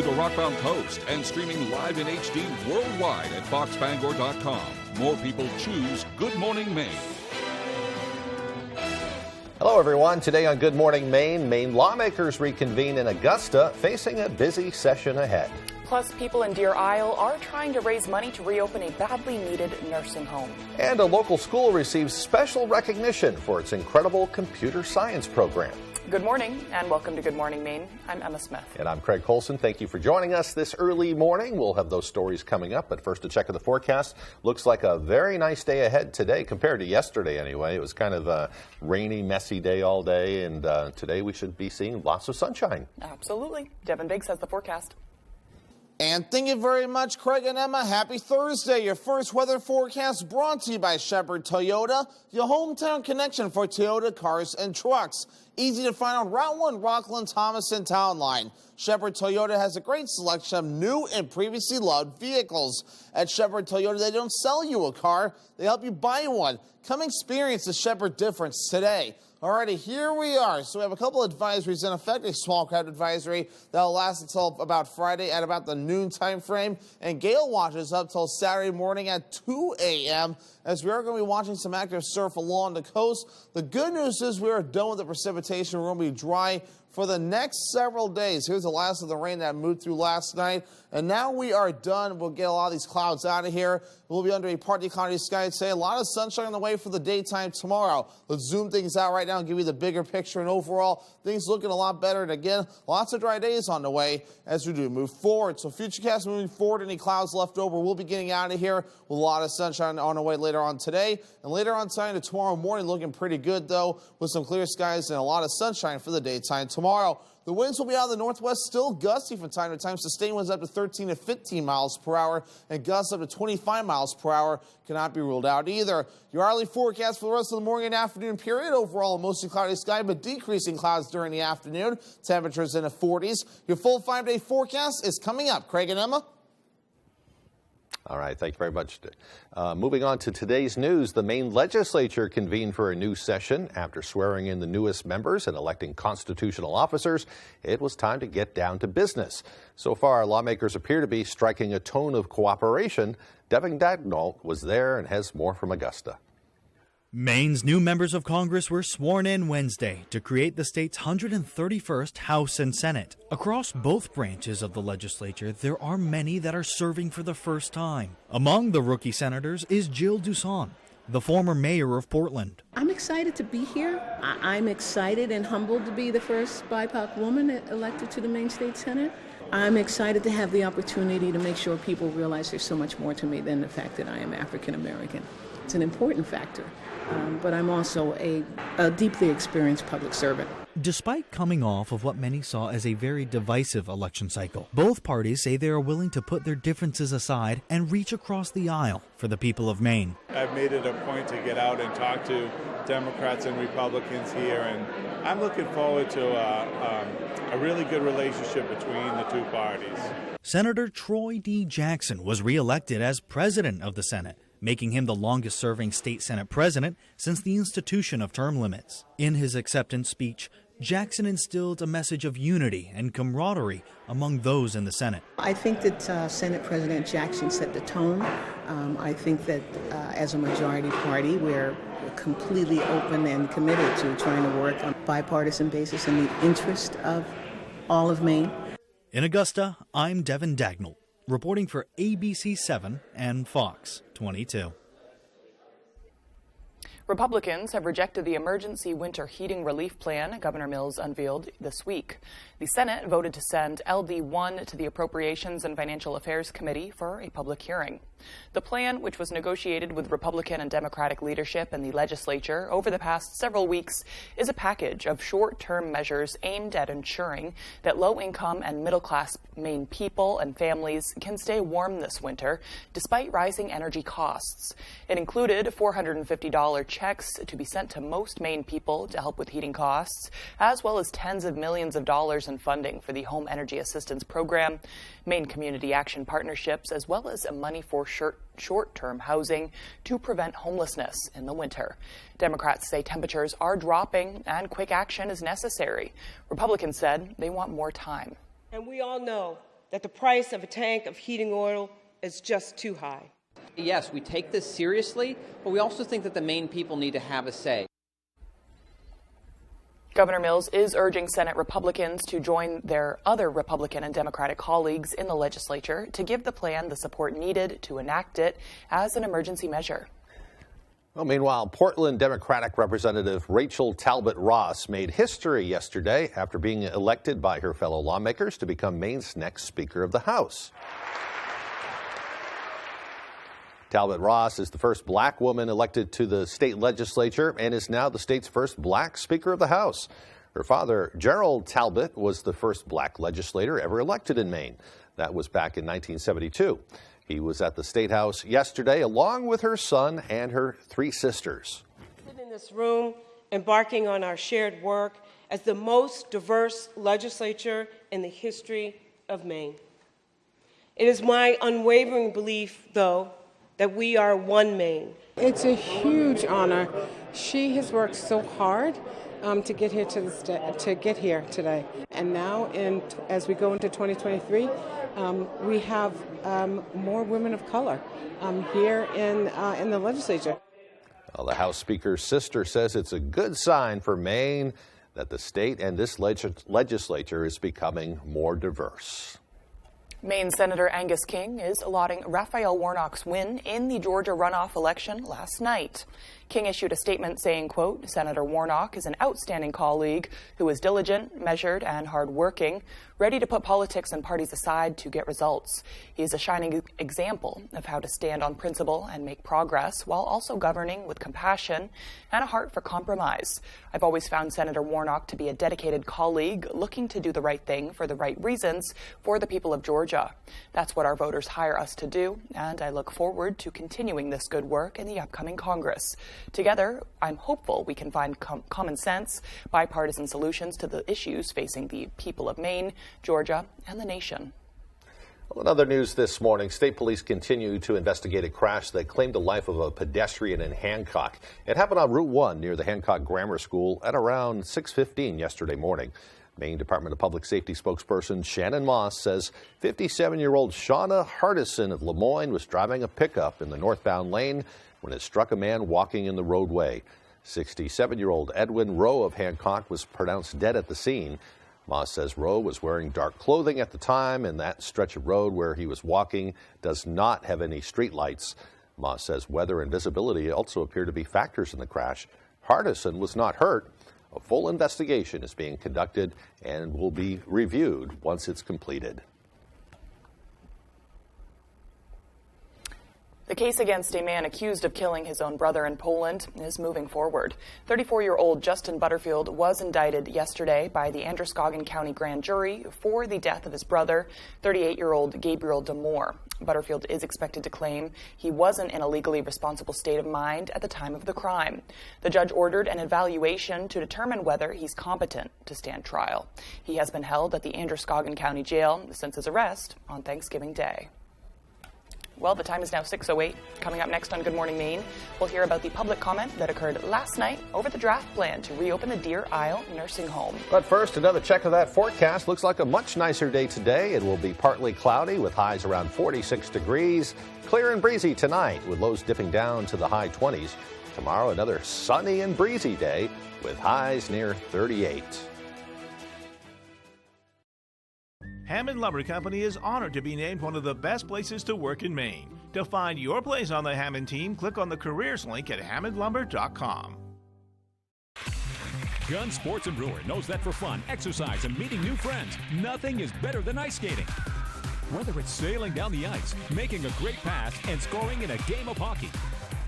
to the Rockbound Coast and streaming live in HD worldwide at foxbangor.com. More people choose Good Morning Maine. Hello, everyone. Today on Good Morning Maine, Maine lawmakers reconvene in Augusta, facing a busy session ahead. Plus, people in Deer Isle are trying to raise money to reopen a badly needed nursing home. And a local school receives special recognition for its incredible computer science program. Good morning and welcome to Good Morning Maine. I'm Emma Smith. And I'm Craig Colson. Thank you for joining us this early morning. We'll have those stories coming up, but first a check of the forecast. Looks like a very nice day ahead today compared to yesterday anyway. It was kind of a rainy, messy day all day, and today we should be seeing lots of sunshine. Absolutely. Devin Biggs has the forecast. And thank you very much, Craig and Emma. Happy Thursday. Your first weather forecast brought to you by Shepherd Toyota, your hometown connection for Toyota cars and trucks. Easy to find on Route 1, Rockland, Thomas, and Town Line. Shepherd Toyota has a great selection of new and previously loved vehicles. At Shepherd Toyota, they don't sell you a car, they help you buy one. Come experience the Shepherd difference today. Alrighty, here we are. So we have a couple of advisories in effect. A small crowd advisory that will last until about Friday at about the noon time frame. And gale watches up till Saturday morning at 2 a.m. as we are going to be watching some active surf along the coast. The good news is we are done with the precipitation. We're going to be dry for the next several days. Here's the last of the rain that moved through last night. And now we are done. We'll get a lot of these clouds out of here. We'll be under a partly cloudy sky today. A lot of sunshine on the way for the daytime tomorrow. Let's zoom things out right now and give you the bigger picture. And overall, things looking a lot better. And again, lots of dry days on the way as we do move forward. So Futurecast moving forward, any clouds left over, we'll be getting out of here with a lot of sunshine on the way later on today. And later on tonight to tomorrow morning, looking pretty good, though, with some clear skies and a lot of sunshine for the daytime tomorrow. The winds will be out of the northwest, still gusty from time to time. Sustained winds up to 13 to 15 miles per hour, and gusts up to 25 miles per hour cannot be ruled out either. Your hourly forecast for the rest of the morning and afternoon period. Overall, a mostly cloudy sky, but decreasing clouds during the afternoon. Temperatures in the 40s. Your full 5-day forecast is coming up. Craig and Emma. All right, thank you very much. Moving on to today's news, the Maine legislature convened for a new session. After swearing in the newest members and electing constitutional officers, it was time to get down to business. So far, lawmakers appear to be striking a tone of cooperation. Devin Dagnall was there and has more from Augusta. Maine's new members of Congress were sworn in Wednesday to create the state's 131st House and Senate. Across both branches of the legislature, there are many that are serving for the first time. Among the rookie senators is Jill Duson, the former mayor of Portland. I'm excited to be here. I'm excited and humbled to be the first BIPOC woman elected to the Maine State Senate. I'm excited to have the opportunity to make sure people realize there's so much more to me than the fact that I am African American. It's an important factor. But I'm also a deeply experienced public servant. Despite coming off of what many saw as a very divisive election cycle, both parties say they are willing to put their differences aside and reach across the aisle for the people of Maine. I've made it a point to get out and talk to Democrats and Republicans here, and I'm looking forward to a really good relationship between the two parties. Senator Troy D. Jackson was reelected as president of the Senate, making him the longest-serving state Senate president since the institution of term limits. In his acceptance speech, Jackson instilled a message of unity and camaraderie among those in the Senate. I think that Senate President Jackson set the tone. I think that as a majority party, we're completely open and committed to trying to work on a bipartisan basis in the interest of all of Maine. In Augusta, I'm Devin Dagnall, reporting for ABC 7 and Fox 22. Republicans have rejected the emergency winter heating relief plan Governor Mills unveiled this week. The Senate voted to send LD1 to the Appropriations and Financial Affairs Committee for a public hearing. The plan, which was negotiated with Republican and Democratic leadership in the legislature over the past several weeks, is a package of short-term measures aimed at ensuring that low-income and middle-class Maine people and families can stay warm this winter despite rising energy costs. It included $450 checks to be sent to most Maine people to help with heating costs, as well as tens of millions of dollars in funding for the Home Energy Assistance Program, Maine Community Action Partnerships, as well as money for short-term housing to prevent homelessness in the winter. Democrats say temperatures are dropping and quick action is necessary. Republicans said they want more time. And we all know that the price of a tank of heating oil is just too high. Yes, we take this seriously, but we also think that the Maine people need to have a say. Governor Mills is urging Senate Republicans to join their other Republican and Democratic colleagues in the legislature to give the plan the support needed to enact it as an emergency measure. Well, meanwhile, Portland Democratic Representative Rachel Talbot Ross made history yesterday after being elected by her fellow lawmakers to become Maine's next Speaker of the House. Talbot Ross is the first black woman elected to the state legislature and is now the state's first black Speaker of the House. Her father, Gerald Talbot, was the first black legislator ever elected in Maine. That was back in 1972. He was at the State House yesterday along with her son and her 3 sisters. In this room, embarking on our shared work as the most diverse legislature in the history of Maine. It is my unwavering belief, though, that we are one Maine. It's a huge honor. She has worked so hard to get here today. And now, as we go into 2023, we have more women of color here in the legislature. Well, the House Speaker's sister says it's a good sign for Maine that the state and this legislature is becoming more diverse. Maine Senator Angus King is allotting Raphael Warnock's win in the Georgia runoff election last night. King issued a statement saying, quote, Senator Warnock is an outstanding colleague who is diligent, measured, and hardworking, ready to put politics and parties aside to get results. He is a shining example of how to stand on principle and make progress while also governing with compassion and a heart for compromise. I've always found Senator Warnock to be a dedicated colleague looking to do the right thing for the right reasons for the people of Georgia. That's what our voters hire us to do, and I look forward to continuing this good work in the upcoming Congress. Together, I'm hopeful we can find common sense, bipartisan solutions to the issues facing the people of Maine, Georgia, and the nation. Well, in other news this morning, state police continue to investigate a crash that claimed the life of a pedestrian in Hancock. It happened on Route 1 near the Hancock Grammar School at around 6:15 yesterday morning. Maine Department of Public Safety spokesperson Shannon Moss says 57-year-old Shauna Hardison of Lemoyne was driving a pickup in the northbound lane when it struck a man walking in the roadway. 67-year-old Edwin Rowe of Hancock was pronounced dead at the scene. Moss says Rowe was wearing dark clothing at the time, and that stretch of road where he was walking does not have any street lights. Moss says weather and visibility also appear to be factors in the crash. Hardison was not hurt. A full investigation is being conducted and will be reviewed once it's completed. The case against a man accused of killing his own brother in Poland is moving forward. 34-year-old Justin Butterfield was indicted yesterday by the Androscoggin County Grand Jury for the death of his brother, 38-year-old Gabriel Damore. Butterfield is expected to claim he wasn't in a legally responsible state of mind at the time of the crime. The judge ordered an evaluation to determine whether he's competent to stand trial. He has been held at the Androscoggin County Jail since his arrest on Thanksgiving Day. Well, the time is now 6:08. Coming up next on Good Morning Maine, we'll hear about the public comment that occurred last night over the draft plan to reopen the Deer Isle nursing home. But first, another check of that forecast. Looks like a much nicer day today. It will be partly cloudy with highs around 46 degrees. Clear and breezy tonight with lows dipping down to the high 20s. Tomorrow, another sunny and breezy day with highs near 38. Hammond Lumber Company is honored to be named one of the best places to work in Maine. To find your place on the Hammond team, click on the careers link at hammondlumber.com. Gun Sports and Brewer knows that for fun, exercise, and meeting new friends, nothing is better than ice skating. Whether it's sailing down the ice, making a great pass, and scoring in a game of hockey,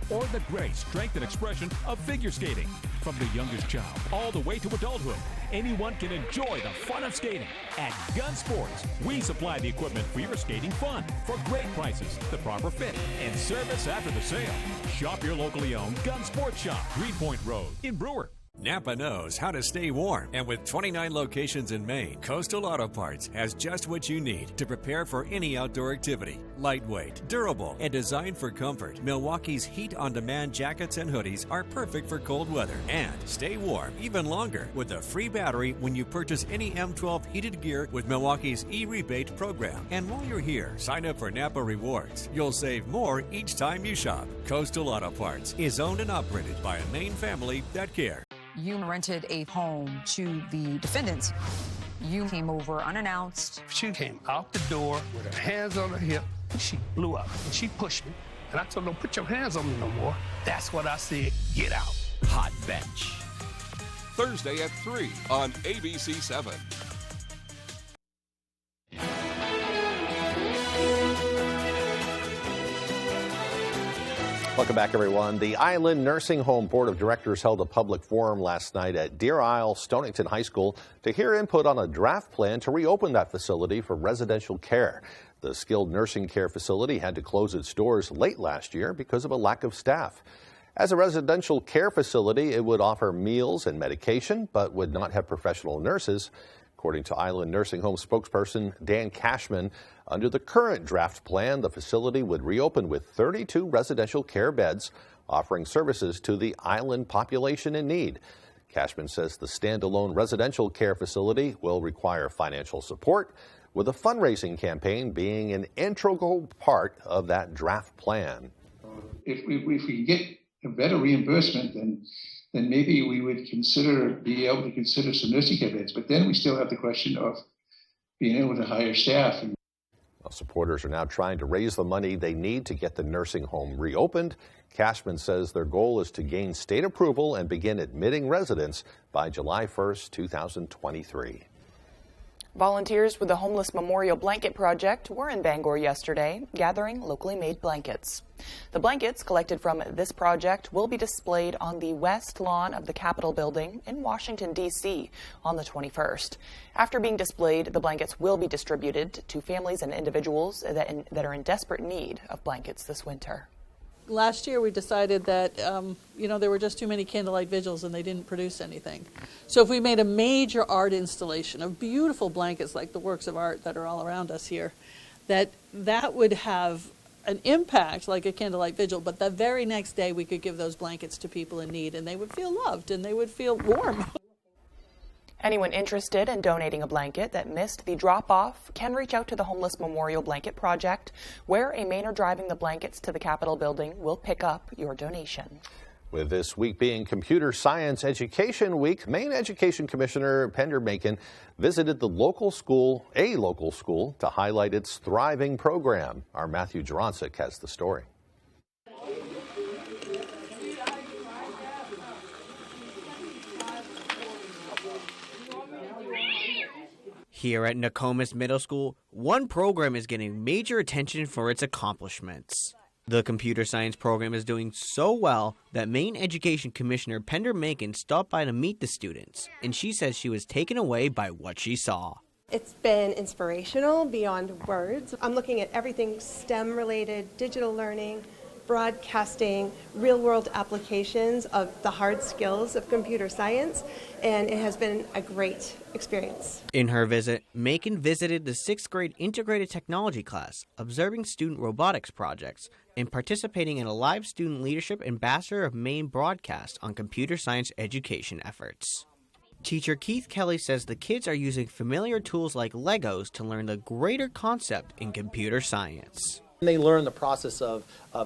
or the grace, strength, and expression of figure skating. From the youngest child all the way to adulthood, anyone can enjoy the fun of skating. At Gun Sports, we supply the equipment for your skating fun for great prices, the proper fit, and service after the sale. Shop your locally owned Gun Sports Shop, Greenpoint Road in Brewer. Napa knows how to stay warm, and with 29 locations in Maine, Coastal Auto Parts has just what you need to prepare for any outdoor activity. Lightweight, durable, and designed for comfort, Milwaukee's heat-on-demand jackets and hoodies are perfect for cold weather and stay warm even longer with a free battery when you purchase any M12 heated gear with Milwaukee's e-rebate program. And while you're here, sign up for Napa Rewards. You'll save more each time you shop. Coastal Auto Parts is owned and operated by a Maine family that cares. You rented a home to the defendants. You came over unannounced. She came out the door with her hands on her hip. She blew up and she pushed me. And I told her, don't put your hands on me no more. That's what I said, get out. Hot Bench. Thursday at 3 on ABC 7. Welcome back, everyone. The Island Nursing Home Board of Directors held a public forum last night at Deer Isle Stonington High School to hear input on a draft plan to reopen that facility for residential care. The skilled nursing care facility had to close its doors late last year because of a lack of staff. As a residential care facility, it would offer meals and medication, but would not have professional nurses. According to Island Nursing Home spokesperson Dan Cashman, under the current draft plan, the facility would reopen with 32 residential care beds, offering services to the island population in need. Cashman says the standalone residential care facility will require financial support, with a fundraising campaign being an integral part of that draft plan. If we get a better reimbursement, then maybe we would be able to consider some nursing care beds. But then we still have the question of being able to hire staff. Well, supporters are now trying to raise the money they need to get the nursing home reopened. Cashman says their goal is to gain state approval and begin admitting residents by July 1st, 2023. Volunteers with the Homeless Memorial Blanket Project were in Bangor yesterday, gathering locally made blankets. The blankets collected from this project will be displayed on the west lawn of the Capitol building in Washington, D.C. on the 21st. After being displayed, the blankets will be distributed to families and individuals that are in desperate need of blankets this winter. Last year we decided that, there were just too many candlelight vigils and they didn't produce anything. So if we made a major art installation of beautiful blankets like the works of art that are all around us here, that would have an impact like a candlelight vigil, but the very next day we could give those blankets to people in need and they would feel loved and they would feel warm. Anyone interested in donating a blanket that missed the drop-off can reach out to the Homeless Memorial Blanket Project, where a Mainer driving the blankets to the Capitol building will pick up your donation. With this week being Computer Science Education Week, Maine Education Commissioner Pender Macon visited a local school to highlight its thriving program. Our Matthew Juronsik has the story. Here at Nokomis Middle School, one program is getting major attention for its accomplishments. The computer science program is doing so well that Maine Education Commissioner Pender Macon stopped by to meet the students, and she says she was taken away by what she saw. It's been inspirational beyond words. I'm looking at everything STEM related, digital learning, broadcasting, real-world applications of the hard skills of computer science, and it has been a great experience. In her visit, Macon visited the 6th grade integrated technology class, observing student robotics projects, and participating in a live student leadership ambassador of Maine broadcast on computer science education efforts. Teacher Keith Kelly says the kids are using familiar tools like Legos to learn the greater concept in computer science. They learn the process of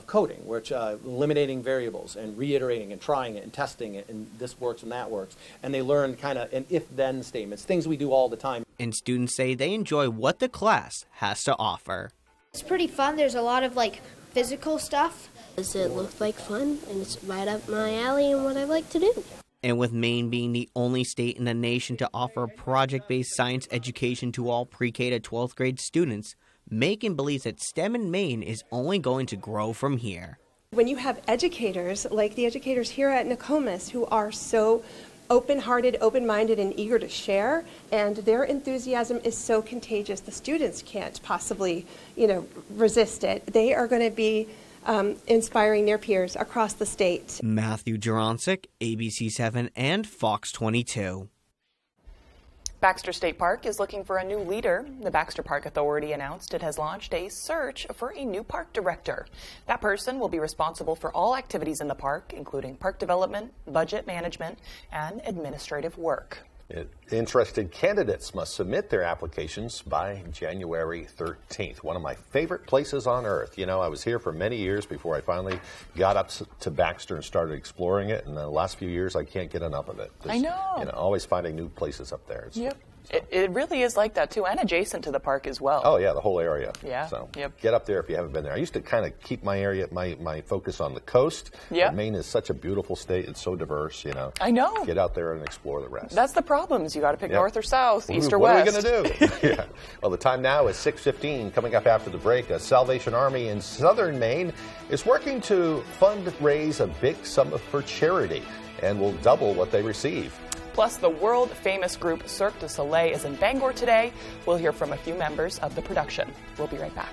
coding, which eliminating variables and reiterating and trying it and testing it, and this works and that works. And they learn kind of an if-then statements, things we do all the time. And students say they enjoy what the class has to offer. It's pretty fun. There's a lot of physical stuff. It looks like fun, and it's right up my alley and what I like to do. And with Maine being the only state in the nation to offer project-based science education to all pre-K to 12th grade students, Macon believes that STEM in Maine is only going to grow from here. When you have educators like the educators here at Nokomis who are so open-hearted, open-minded, and eager to share, and their enthusiasm is so contagious, the students can't possibly, resist it. They are going to be inspiring their peers across the state. Matthew Juronsik, ABC7 and Fox 22. Baxter State Park is looking for a new leader. The Baxter Park Authority announced it has launched a search for a new park director. That person will be responsible for all activities in the park, including park development, budget management, and administrative work. Interested candidates must submit their applications by January 13th. One of my favorite places on earth. You know, I was here for many years before I finally got up to Baxter and started exploring it. And the last few years, I can't get enough of it. I know. You know, always finding new places up there. Yep. It really is like that, too, and adjacent to the park as well. Oh, yeah, the whole area. Yeah. So Yep. get up there if you haven't been there. I used to kind of keep my area, my focus on the coast. Yeah. Maine is such a beautiful state. It's so diverse, you know. I know. Get out there and explore the rest. That's the problem, is you got to pick Yep. north or south, east or what west. What are we going to do? Yeah. Well, the time now is 6:15. Coming up after the break, a Salvation Army in southern Maine is working to fundraise a big sum for charity and will double what they receive. Plus, the world-famous group Cirque du Soleil is in Bangor today. We'll hear from a few members of the production. We'll be right back.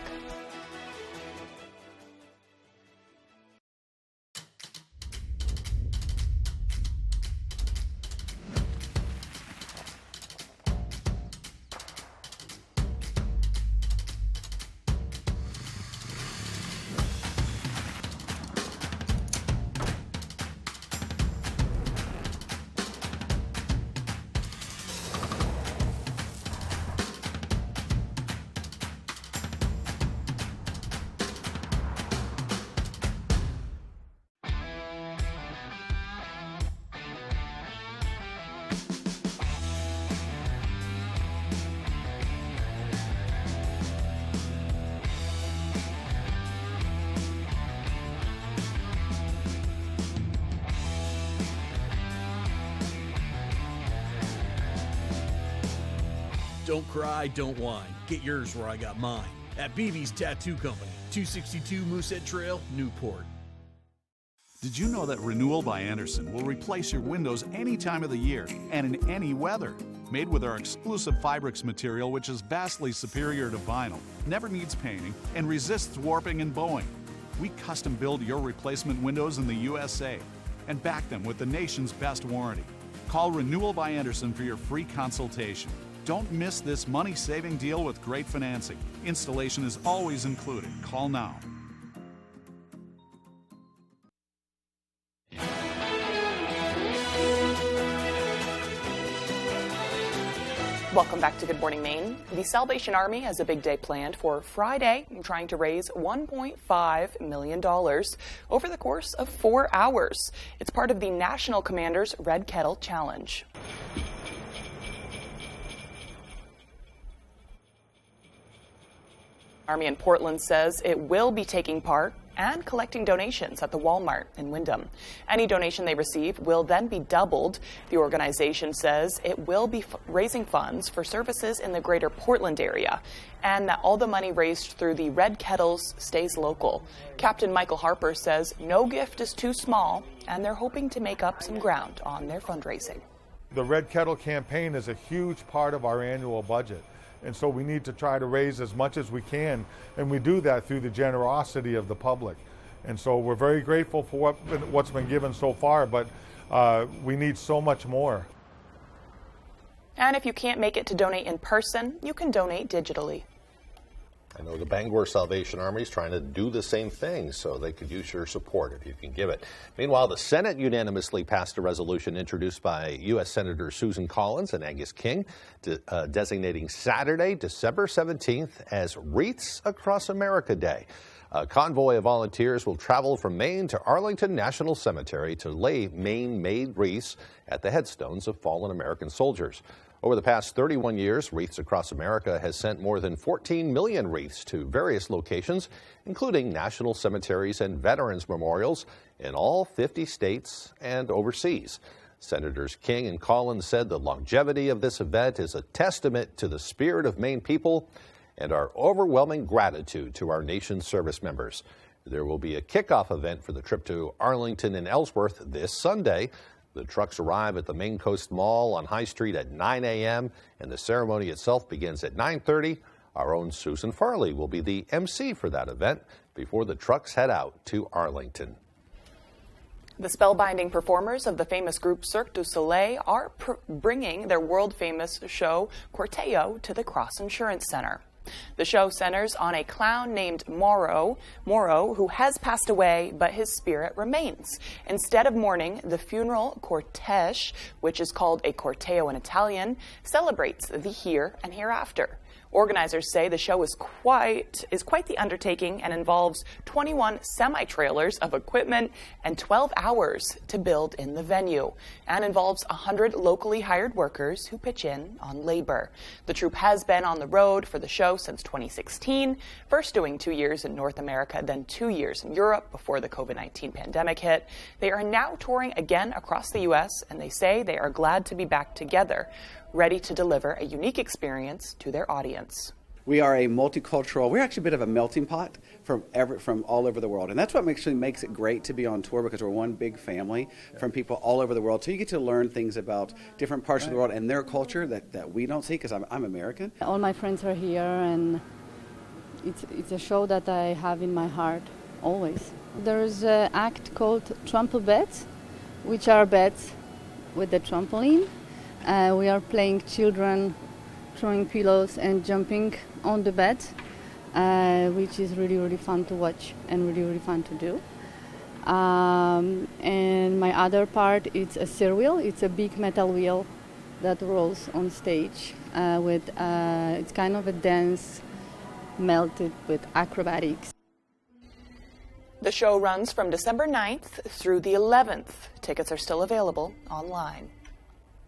Don't cry, don't whine. Get yours where I got mine. At BB's Tattoo Company, 262 Moosehead Trail, Newport. Did you know that Renewal by Andersen will replace your windows any time of the year and in any weather? Made with our exclusive Fibrix material, which is vastly superior to vinyl, never needs painting, and resists warping and bowing. We custom build your replacement windows in the USA and back them with the nation's best warranty. Call Renewal by Andersen for your free consultation. Don't miss this money-saving deal with great financing. Installation is always included. Call now. Welcome back to Good Morning Maine. The Salvation Army has a big day planned for Friday, trying to raise $1.5 million over the course of 4 hours. It's part of the National Commander's Red Kettle Challenge. Army in Portland says it will be taking part and collecting donations at the Walmart in Windham. Any donation they receive will then be doubled. The organization says it will be raising funds for services in the greater Portland area, and that all the money raised through the Red Kettles stays local. Captain Michael Harper says no gift is too small, and they're hoping to make up some ground on their fundraising. The Red Kettle campaign is a huge part of our annual budget. And so we need to try to raise as much as we can, and we do that through the generosity of the public. And so we're very grateful for what's been given so far, but we need so much more. And if you can't make it to donate in person, you can donate digitally. I know the Bangor Salvation Army is trying to do the same thing, so they could use your support if you can give it. Meanwhile, the Senate unanimously passed a resolution introduced by U.S. Senators Susan Collins and Angus King, designating Saturday, December 17th, as Wreaths Across America Day. A convoy of volunteers will travel from Maine to Arlington National Cemetery to lay Maine-made wreaths at the headstones of fallen American soldiers. Over the past 31 years, Wreaths Across America has sent more than 14 million wreaths to various locations, including national cemeteries and veterans memorials in all 50 states and overseas. Senators King and Collins said the longevity of this event is a testament to the spirit of Maine people and our overwhelming gratitude to our nation's service members. There will be a kickoff event for the trip to Arlington and Ellsworth this Sunday. The trucks arrive at the Maine Coast Mall on High Street at 9 a.m., and the ceremony itself begins at 9:30. Our own Susan Farley will be the MC for that event. before the trucks head out to Arlington. The spellbinding performers of the famous group Cirque du Soleil are bringing their world-famous show Corteo to the Cross Insurance Center. The show centers on a clown named Moro, who has passed away, but his spirit remains. Instead of mourning, the funeral cortege, which is called a corteo in Italian, celebrates the here and hereafter. Organizers say the show is quite the undertaking and involves 21 semi-trailers of equipment and 12 hours to build in the venue, and involves 100 locally hired workers who pitch in on labor. The troupe has been on the road for the show since 2016, first doing 2 years in North America, then 2 years in Europe before the COVID-19 pandemic hit. They are now touring again across the U.S., and they say they are glad to be back together, ready to deliver a unique experience to their audience. We are a multicultural, we're actually a bit of a melting pot from all over the world. And that's what actually makes it great to be on tour, because we're one big family from people all over the world. So you get to learn things about different parts of the world and their culture that we don't see, because I'm American. All my friends are here, and it's a show that I have in my heart always. There's an act called trample beds, which are beds with the trampoline. We are playing children throwing pillows and jumping on the bed, which is really, really fun to watch and really, really fun to do. And my other part, it's a stair wheel. It's a big metal wheel that rolls on stage it's kind of a dance melted with acrobatics. The show runs from December 9th through the 11th. Tickets are still available online.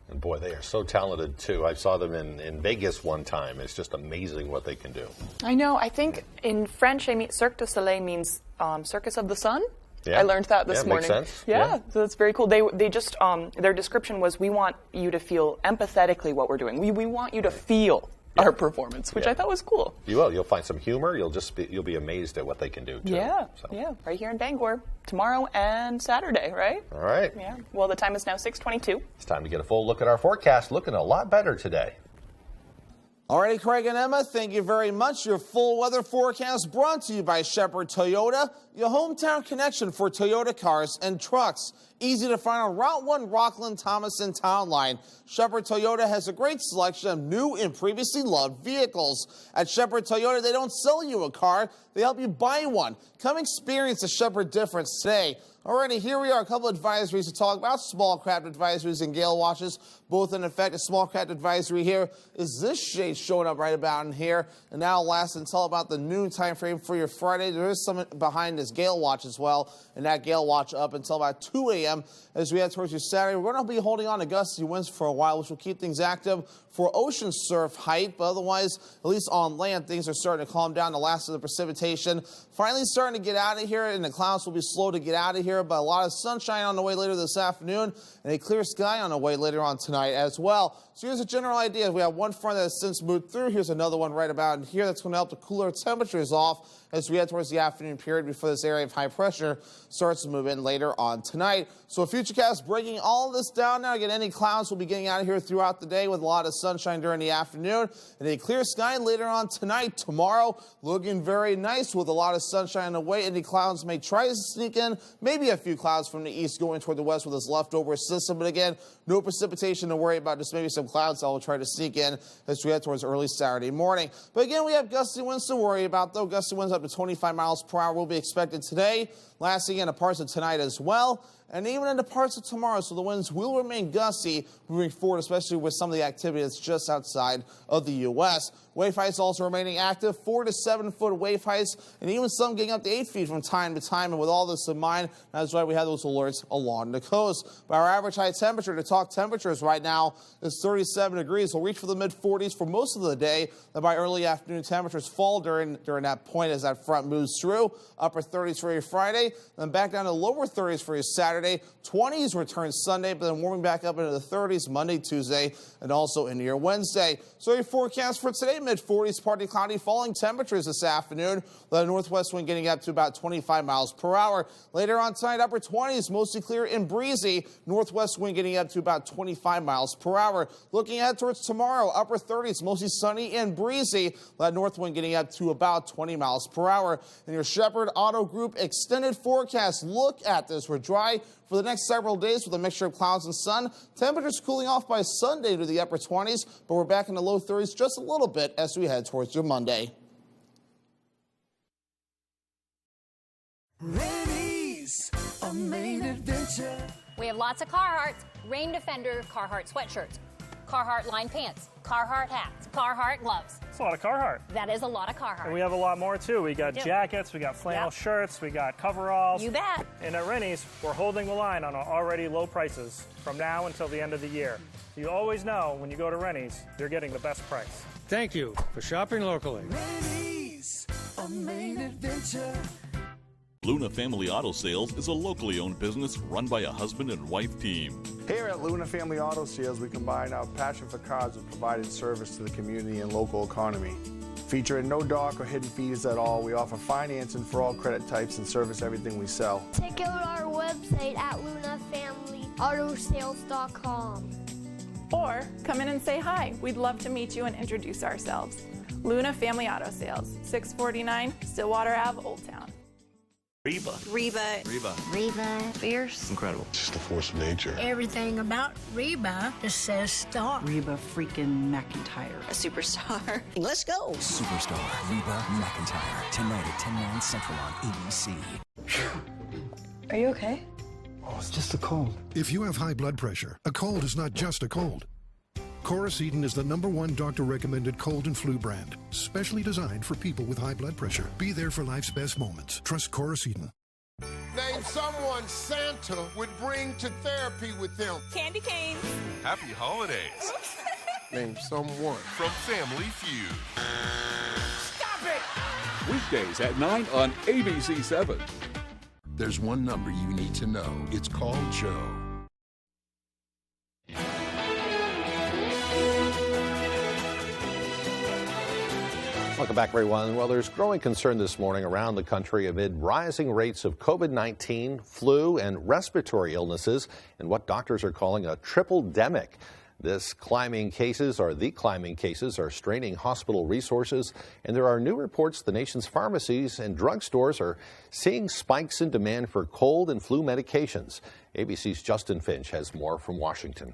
And boy, they are so talented, too. I saw them in Vegas one time. It's just amazing what they can do. I know. I think in French, Cirque du Soleil means Circus of the Sun. Yeah. I learned that this morning. Makes sense. Yeah, so that's very cool. They just, their description was, we want you to feel empathetically what we're doing. We want you to feel our performance, which I thought was cool. You will. You'll find some humor. You'll be amazed at what they can do, too. Yeah, right here in Bangor, tomorrow and Saturday, right? All right. Yeah. Well, the time is now 6:22. It's time to get a full look at our forecast. Looking a lot better today. Alrighty, Craig and Emma, thank you very much. Your full weather forecast brought to you by Shepherd Toyota, your hometown connection for Toyota cars and trucks. Easy to find on Route 1 Rockland-Thomason Town Line. Shepherd Toyota has a great selection of new and previously loved vehicles. At Shepherd Toyota, they don't sell you a car, they help you buy one. Come experience the Shepherd difference today. Alrighty, here we are, a couple of advisories to talk about. Small craft advisories and gale watches, both in effect. A small craft advisory here is this shade showing up right about in here, and now lasts until about the noon time frame for your Friday. There is some behind this gale watch as well, and that gale watch up until about 2 a.m. as we head towards your Saturday. We're going to be holding on to gusty winds for a while, which will keep things active for ocean surf height, but otherwise, at least on land, things are starting to calm down. The last of the precipitation finally starting to get out of here, and the clouds will be slow to get out of here, but a lot of sunshine on the way later this afternoon, and a clear sky on the way later on tonight as well. So here's a general idea. We have one front that has since moved through. Here's another one right about in here that's going to help to cool our temperatures off as we head towards the afternoon period before this area of high pressure starts to move in later on tonight. So a Futurecast breaking all of this down now. Again, any clouds will be getting out of here throughout the day with a lot of sunshine during the afternoon, and a clear sky later on tonight. Tomorrow looking very nice with a lot of sunshine on the way. Any clouds may try to sneak in, maybe a few clouds from the east going toward the west with this leftover system, but again, no precipitation to worry about, just maybe some clouds that will try to sneak in as we head towards early Saturday morning. But again, we have gusty winds to worry about, though. Gusty winds up to 25 miles per hour will be expected today, lasting into parts of tonight as well, and even into parts of tomorrow. So the winds will remain gusty moving forward, especially with some of the activity that's just outside of the U.S. Wave heights also remaining active, 4 to 7 foot wave heights, and even some getting up to 8 feet from time to time. And with all this in mind, that's why we have those alerts along the coast. But our average high temperature, to talk temperatures right now, is 37 degrees. We'll reach for the mid-40s for most of the day. Then by early afternoon, temperatures fall during that point as that front moves through. Upper 30s for your Friday, then back down to lower 30s for your Saturday. Saturday. 20s return Sunday, but then warming back up into the 30s Monday, Tuesday, and also into your Wednesday. So your forecast for today, mid-40s, partly cloudy, falling temperatures this afternoon. The northwest wind getting up to about 25 miles per hour. Later on tonight, upper 20s, mostly clear and breezy. Northwest wind getting up to about 25 miles per hour. Looking ahead towards tomorrow, upper 30s, mostly sunny and breezy. That north wind getting up to about 20 miles per hour. In your Shepherd Auto Group extended forecast, look at this. We're dry for the next several days with a mixture of clouds and sun. Temperatures cooling off by Sunday to the upper 20s, but we're back in the low 30s just a little bit as we head towards your Monday. Ladies, a main adventure. We have lots of Carhartts, Rain Defender Carhartt sweatshirts, Carhartt line pants, Carhartt hats, Carhartt gloves. That's a lot of Carhartt. That is a lot of Carhartt. And we have a lot more too. We got jackets, we got flannel shirts, we got coveralls. You bet. And at Rennie's, we're holding the line on our already low prices from now until the end of the year. You always know when you go to Rennie's, you're getting the best price. Thank you for shopping locally. Ladies, a main adventure. Luna Family Auto Sales is a locally owned business run by a husband and wife team. Here at Luna Family Auto Sales, we combine our passion for cars with providing service to the community and local economy. Featuring no dark or hidden fees at all, we offer financing for all credit types and service everything we sell. Check out our website at lunafamilyautosales.com. Or come in and say hi. We'd love to meet you and introduce ourselves. Luna Family Auto Sales, 649 Stillwater Ave, Old Town. Reba. Reba. Reba. Reba. Fierce. Incredible. Just a force of nature. Everything about Reba just says star. Reba freaking McEntire. A superstar. Let's go. Superstar Reba McEntire. Tonight at 10/9 Central on ABC. Are you okay? Oh, it's just a cold. If you have high blood pressure, a cold is not just a cold. Coracetin is the #1 doctor-recommended cold and flu brand, specially designed for people with high blood pressure. Be there for life's best moments. Trust Coracetin. Name someone Santa would bring to therapy with them. Candy canes. Happy holidays. Name someone From Family Feud. Stop it! Weekdays at 9 on ABC7. There's one number you need to know. It's called Joe. Welcome back, everyone. Well, there's growing concern this morning around the country amid rising rates of COVID-19, flu, and respiratory illnesses, and what doctors are calling a triple-demic. The climbing cases are straining hospital resources, and there are new reports the nation's pharmacies and drugstores are seeing spikes in demand for cold and flu medications. ABC's Justin Finch has more from Washington.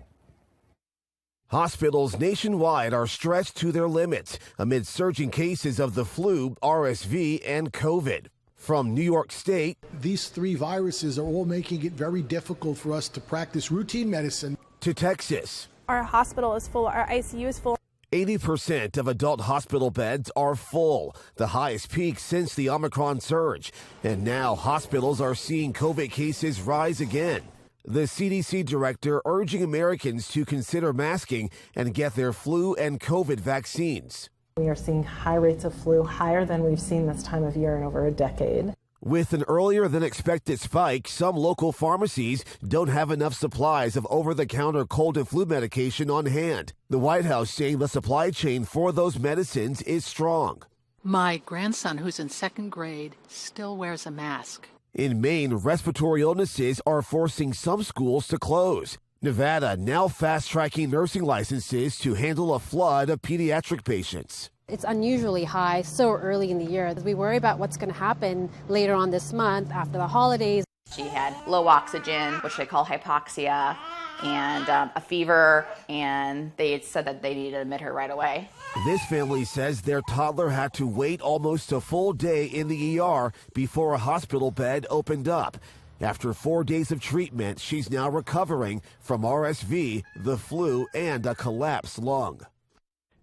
Hospitals nationwide are stretched to their limits amid surging cases of the flu, RSV, and COVID. From New York State, these three viruses are all making it very difficult for us to practice routine medicine. To Texas. Our hospital is full, our ICU is full. 80% of adult hospital beds are full, the highest peak since the Omicron surge. And now hospitals are seeing COVID cases rise again. The CDC director urging Americans to consider masking and get their flu and COVID vaccines. We are seeing high rates of flu, higher than we've seen this time of year in over a decade. With an earlier than expected spike, some local pharmacies don't have enough supplies of over-the-counter cold and flu medication on hand. The White House saying the supply chain for those medicines is strong. My grandson, who's in 2nd grade, still wears a mask. In Maine, respiratory illnesses are forcing some schools to close. Nevada now fast-tracking nursing licenses to handle a flood of pediatric patients. It's unusually high so early in the year. We worry about what's going to happen later on this month after the holidays. She had low oxygen, which they call hypoxia, and a fever, and they had said that they needed to admit her right away. This family says their toddler had to wait almost a full day in the ER before a hospital bed opened up. After 4 days of treatment, she's now recovering from RSV, the flu, and a collapsed lung.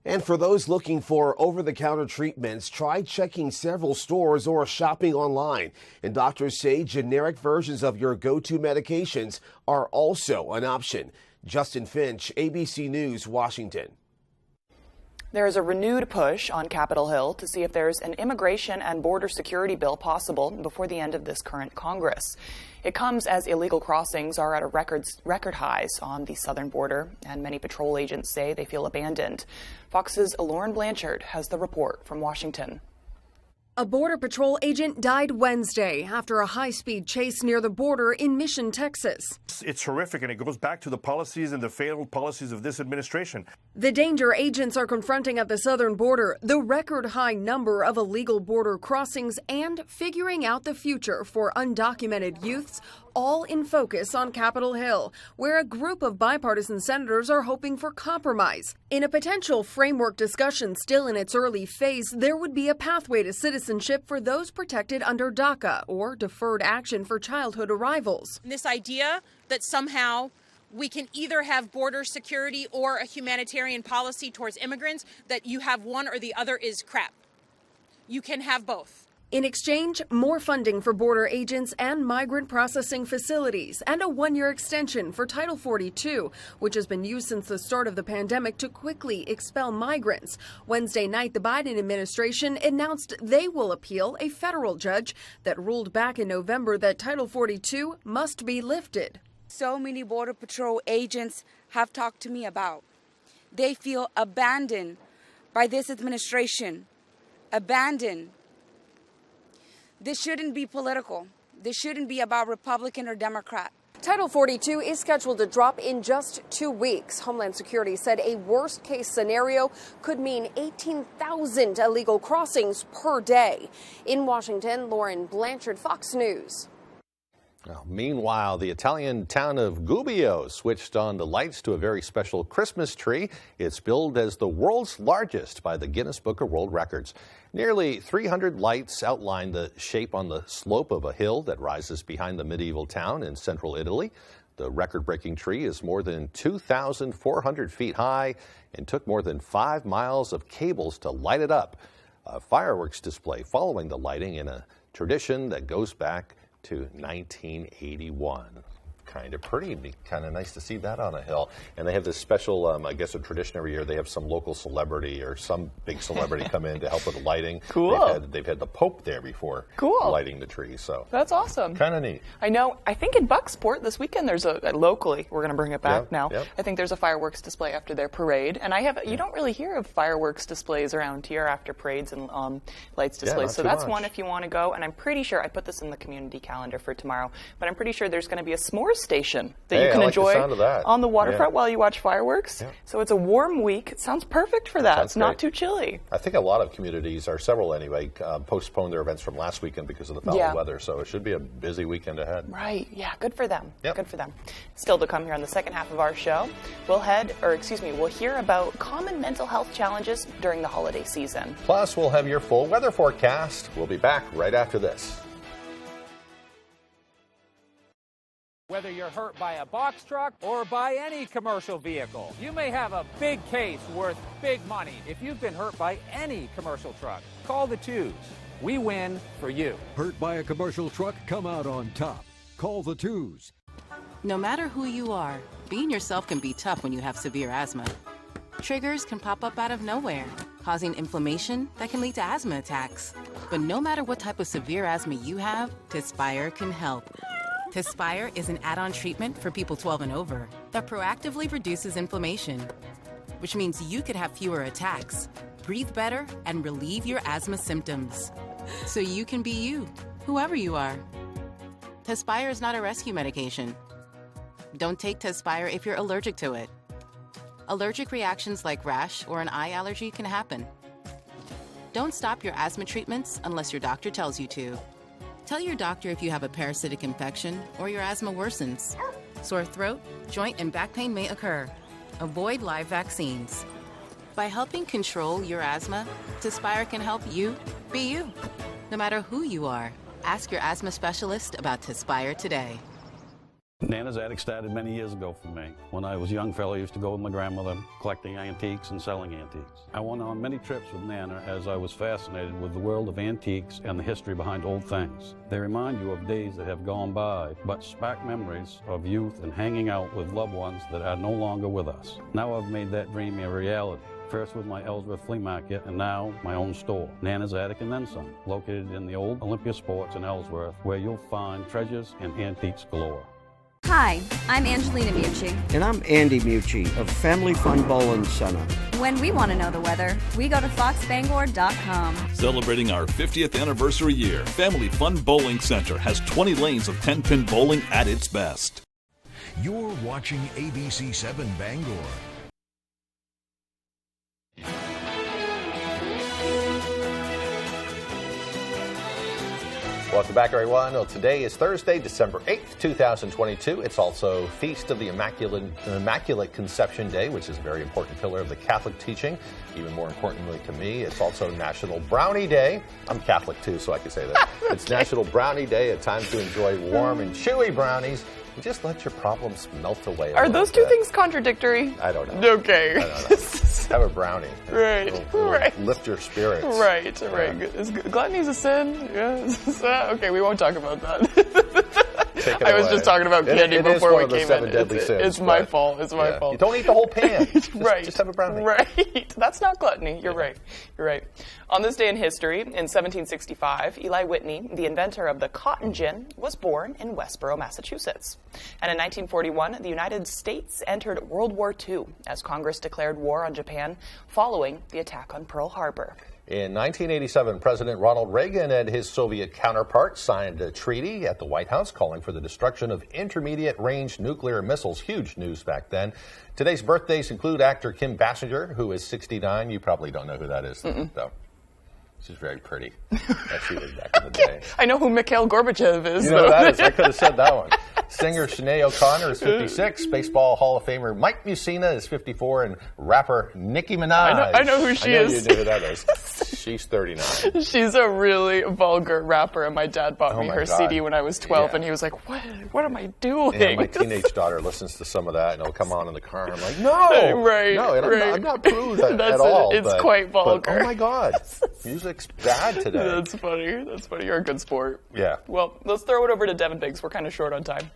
And for those looking for over-the-counter treatments, try checking several stores or shopping online. And doctors say generic versions of your go-to medications are also an option. Justin Finch, ABC News, Washington. There is a renewed push on Capitol Hill to see if there's an immigration and border security bill possible before the end of this current Congress. It comes as illegal crossings are at a record highs on the southern border, and many patrol agents say they feel abandoned. Fox's Lauren Blanchard has the report from Washington. A Border Patrol agent died Wednesday after a high-speed chase near the border in Mission, Texas. It's horrific, and it goes back to the policies and the failed policies of this administration. The danger agents are confronting at the southern border, the record-high number of illegal border crossings, and figuring out the future for undocumented youths, all in focus on Capitol Hill, where a group of bipartisan senators are hoping for compromise. In a potential framework discussion still in its early phase, there would be a pathway to citizenship for those protected under DACA, or Deferred Action for Childhood Arrivals. This idea that somehow we can either have border security or a humanitarian policy towards immigrants, that you have one or the other, is crap. You can have both. In exchange, more funding for border agents and migrant processing facilities, and a one-year extension for Title 42, which has been used since the start of the pandemic to quickly expel migrants. Wednesday night, the Biden administration announced they will appeal a federal judge that ruled back in November that Title 42 must be lifted. So many Border Patrol agents have talked to me about. They feel abandoned by this administration. Abandoned. This shouldn't be political. This shouldn't be about Republican or Democrat. Title 42 is scheduled to drop in just 2 weeks. Homeland Security said a worst-case scenario could mean 18,000 illegal crossings per day. In Washington, Lauren Blanchard, Fox News. Well, meanwhile, the Italian town of Gubbio switched on the lights to a very special Christmas tree. It's billed as the world's largest by the Guinness Book of World Records. Nearly 300 lights outline the shape on the slope of a hill that rises behind the medieval town in central Italy. The record-breaking tree is more than 2,400 feet high and took more than 5 miles of cables to light it up. A fireworks display following the lighting in a tradition that goes back to 1981. Kind of pretty, kind of nice to see that on a hill. And they have this special, I guess a tradition every year, they have some local celebrity or some big celebrity come in to help with the lighting. Cool. They've had the Pope there before lighting the tree, so. That's awesome. Kind of neat. I know, I think in Bucksport this weekend there's locally, we're going to bring it back now, I think there's a fireworks display after their parade. And you don't really hear of fireworks displays around here after parades and lights displays. So that's one if you want to go. And I'm pretty sure, I put this in the community calendar for tomorrow, but I'm pretty sure there's going to be a s'mores station that you can enjoy on the waterfront while you watch fireworks. So it's a warm week. It sounds perfect for that. It's not too chilly. I think a lot of communities, or several anyway, postponed their events from last weekend because of the foul weather. So it should be a busy weekend ahead. Right. Yeah. Good for them. Good for them. Still to come here on the second half of our show, we'll hear about common mental health challenges during the holiday season. Plus, we'll have your full weather forecast. We'll be back right after this. Whether you're hurt by a box truck or by any commercial vehicle, you may have a big case worth big money. If you've been hurt by any commercial truck, call the twos. We win for you. Hurt by a commercial truck? Come out on top. Call the twos. No matter who you are, being yourself can be tough when you have severe asthma. Triggers can pop up out of nowhere, causing inflammation that can lead to asthma attacks. But no matter what type of severe asthma you have, Tespire can help. Tespire is an add-on treatment for people 12 and over that proactively reduces inflammation, which means you could have fewer attacks, breathe better, and relieve your asthma symptoms. So you can be you, whoever you are. Tespire is not a rescue medication. Don't take Tespire if you're allergic to it. Allergic reactions like rash or an eye allergy can happen. Don't stop your asthma treatments unless your doctor tells you to. Tell your doctor if you have a parasitic infection or your asthma worsens. Sore throat, joint, and back pain may occur. Avoid live vaccines. By helping control your asthma, Tespire can help you be you. No matter who you are, ask your asthma specialist about Tespire today. Nana's Attic started many years ago for me. When I was a young fellow, I used to go with my grandmother, collecting antiques and selling antiques. I went on many trips with Nana as I was fascinated with the world of antiques and the history behind old things. They remind you of days that have gone by, but spark memories of youth and hanging out with loved ones that are no longer with us. Now I've made that dream a reality. First with my Ellsworth Flea Market, and now my own store, Nana's Attic and Then Some, located in the old Olympia Sports in Ellsworth, where you'll find treasures and antiques galore. Hi, I'm Angelina Mucci. And I'm Andy Mucci of Family Fun Bowling Center. When we want to know the weather, we go to foxbangor.com. Celebrating our 50th anniversary year, Family Fun Bowling Center has 20 lanes of 10-pin bowling at its best. You're watching ABC7 Bangor. Welcome back, everyone. Well, today is Thursday, December 8th, 2022. It's also Feast of the Immaculate Conception Day, which is a very important pillar of the Catholic teaching. Even more importantly to me, it's also National Brownie Day. I'm Catholic, too, so I can say that. Okay. It's National Brownie Day, a time to enjoy warm and chewy brownies. And just let your problems melt away. Are those two things contradictory? I don't know. Okay. I don't know. Have a brownie. Right. Right. Lift your spirits. Right. Right. Is gluttony's a sin? Yes. Okay, we won't talk about that. I was just talking about candy before we came in. It's my fault. It's my fault. You don't eat the whole pan. Right. Just have a brownie. Right. That's not gluttony. You're right. You're right. On this day in history, in 1765, Eli Whitney, the inventor of the cotton gin, was born in Westboro, Massachusetts. And in 1941, the United States entered World War II as Congress declared war on Japan following the attack on Pearl Harbor. In 1987, President Ronald Reagan and his Soviet counterpart signed a treaty at the White House calling for the destruction of intermediate-range nuclear missiles. Huge news back then. Today's birthdays include actor Kim Basinger, who is 69. You probably don't know who that is, though. She's very pretty. As she was back in the day. I know who Mikhail Gorbachev is. You know who that is? I could have said that one. Singer Sinead O'Connor is 56. Baseball Hall of Famer Mike Mussina is 54. And rapper Nicki Minaj. I know who she is. You know who that is. She's 39. She's a really vulgar rapper, and my dad bought me her CD when I was 12, and he was like, what am I doing? Yeah, my teenage daughter listens to some of that, and it'll come on in the car, and I'm like, no! Right, no, I'm not prude at all. It's quite vulgar. But, oh my God. Music's bad today. That's funny. That's funny. You're a good sport. Yeah. Well, let's throw it over to Devin Biggs. We're kind of short on time.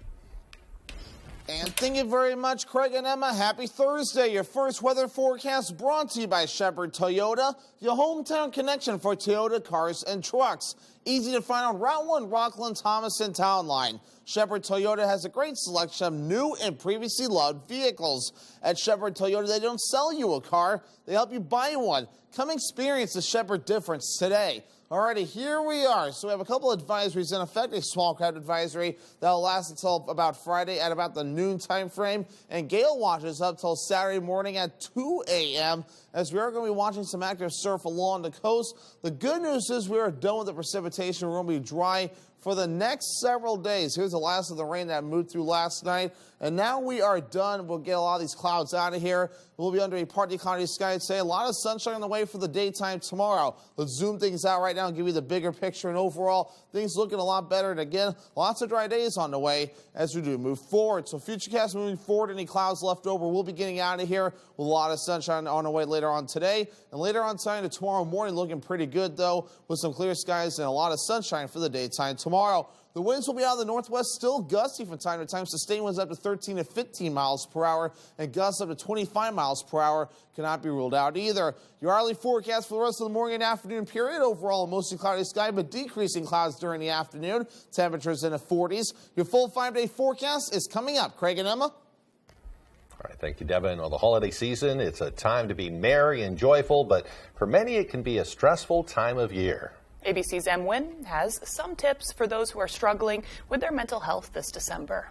And thank you very much, Craig and Emma. Happy Thursday. Your first weather forecast brought to you by Shepherd Toyota, your hometown connection for Toyota cars and trucks. Easy to find on Route 1, Rockland, Thomas, and Town Line. Shepherd Toyota has a great selection of new and previously loved vehicles. At Shepherd Toyota, they don't sell you a car, they help you buy one. Come experience the Shepherd difference today. Alrighty, here we are. So we have a couple advisories in effect. A small crowd advisory that will last until about Friday at about the noon time frame. And gale watches up till Saturday morning at 2 a.m. as we are going to be watching some active surf along the coast. The good news is we are done with the precipitation. We're going to be dry for the next several days. Here's the last of the rain that moved through last night. And now we are done. We'll get a lot of these clouds out of here. We'll be under a partly cloudy sky today. A lot of sunshine on the way for the daytime tomorrow. Let's zoom things out right now and give you the bigger picture. And overall, things looking a lot better. And again, lots of dry days on the way as we do move forward. So futurecast moving forward, any clouds left over, we'll be getting out of here with a lot of sunshine on the way later on today. And later on tonight and tomorrow morning looking pretty good, though, with some clear skies and a lot of sunshine for the daytime tomorrow. The winds will be out of the northwest, still gusty from time to time. Sustained winds up to 13 to 15 miles per hour, and gusts up to 25 miles per hour cannot be ruled out either. Your hourly forecast for the rest of the morning and afternoon period. Overall, mostly cloudy sky, but decreasing clouds during the afternoon. Temperatures in the 40s. Your full 5-day forecast is coming up. Craig and Emma. All right, thank you, Devin. Well, the holiday season, it's a time to be merry and joyful, but for many it can be a stressful time of year. ABC's M. Wynn has some tips for those who are struggling with their mental health this December.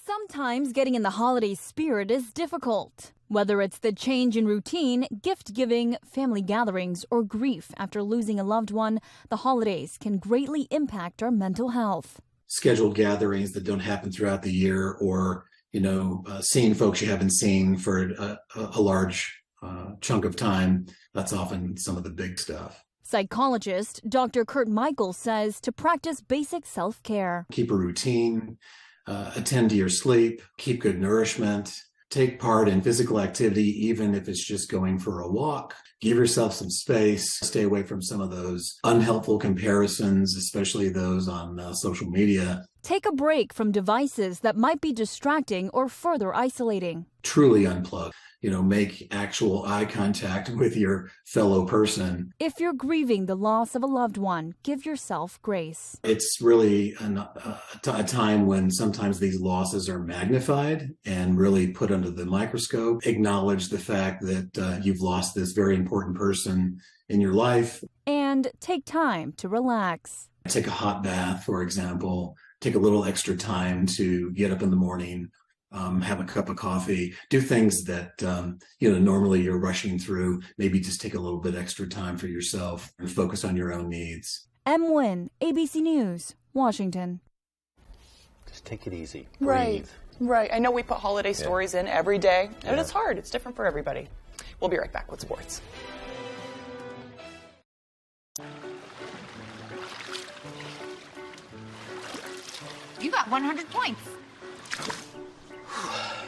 Sometimes getting in the holiday spirit is difficult. Whether it's the change in routine, gift giving, family gatherings, or grief after losing a loved one, the holidays can greatly impact our mental health. Scheduled gatherings that don't happen throughout the year, or seeing folks you haven't seen for a large chunk of time, that's often some of the big stuff. Psychologist Dr. Kurt Michael says to practice basic self-care. Keep a routine, attend to your sleep, keep good nourishment, take part in physical activity, even if it's just going for a walk. Give yourself some space, stay away from some of those unhelpful comparisons, especially those on social media. Take a break from devices that might be distracting or further isolating. Truly unplug. Make actual eye contact with your fellow person. If you're grieving the loss of a loved one, give yourself grace. It's really a time when sometimes these losses are magnified and really put under the microscope. Acknowledge the fact that you've lost this very important person in your life. And take time to relax. Take a hot bath, for example. Take a little extra time to get up in the morning. Have a cup of coffee, do things that, normally you're rushing through. Maybe just take a little bit extra time for yourself and focus on your own needs. M. Nguyen, ABC News, Washington. Just take it easy. Right. Breathe. Right. I know we put holiday stories in every day, and it's hard. It's different for everybody. We'll be right back with sports. You got 100 points.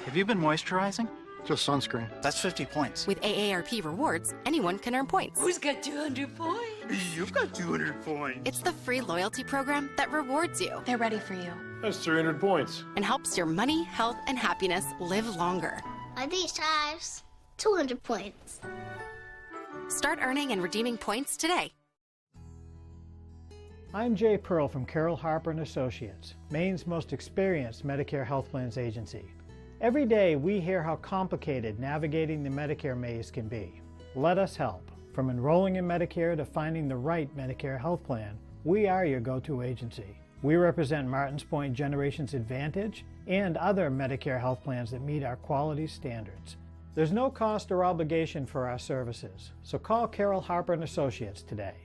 Have you been moisturizing? Just sunscreen. That's 50 points. With AARP Rewards, anyone can earn points. Who's got 200 points? You've got 200 points. It's the free loyalty program that rewards you. They're ready for you. That's 300 points. And helps your money, health, and happiness live longer. By these times, 200 points. Start earning and redeeming points today. I'm Jay Pearl from Carroll Harper & Associates, Maine's most experienced Medicare health plans agency. Every day we hear how complicated navigating the Medicare maze can be. Let us help. From enrolling in Medicare to finding the right Medicare health plan, we are your go-to agency. We represent Martins Point Generations Advantage and other Medicare health plans that meet our quality standards. There's no cost or obligation for our services, so call Carroll Harper & Associates today.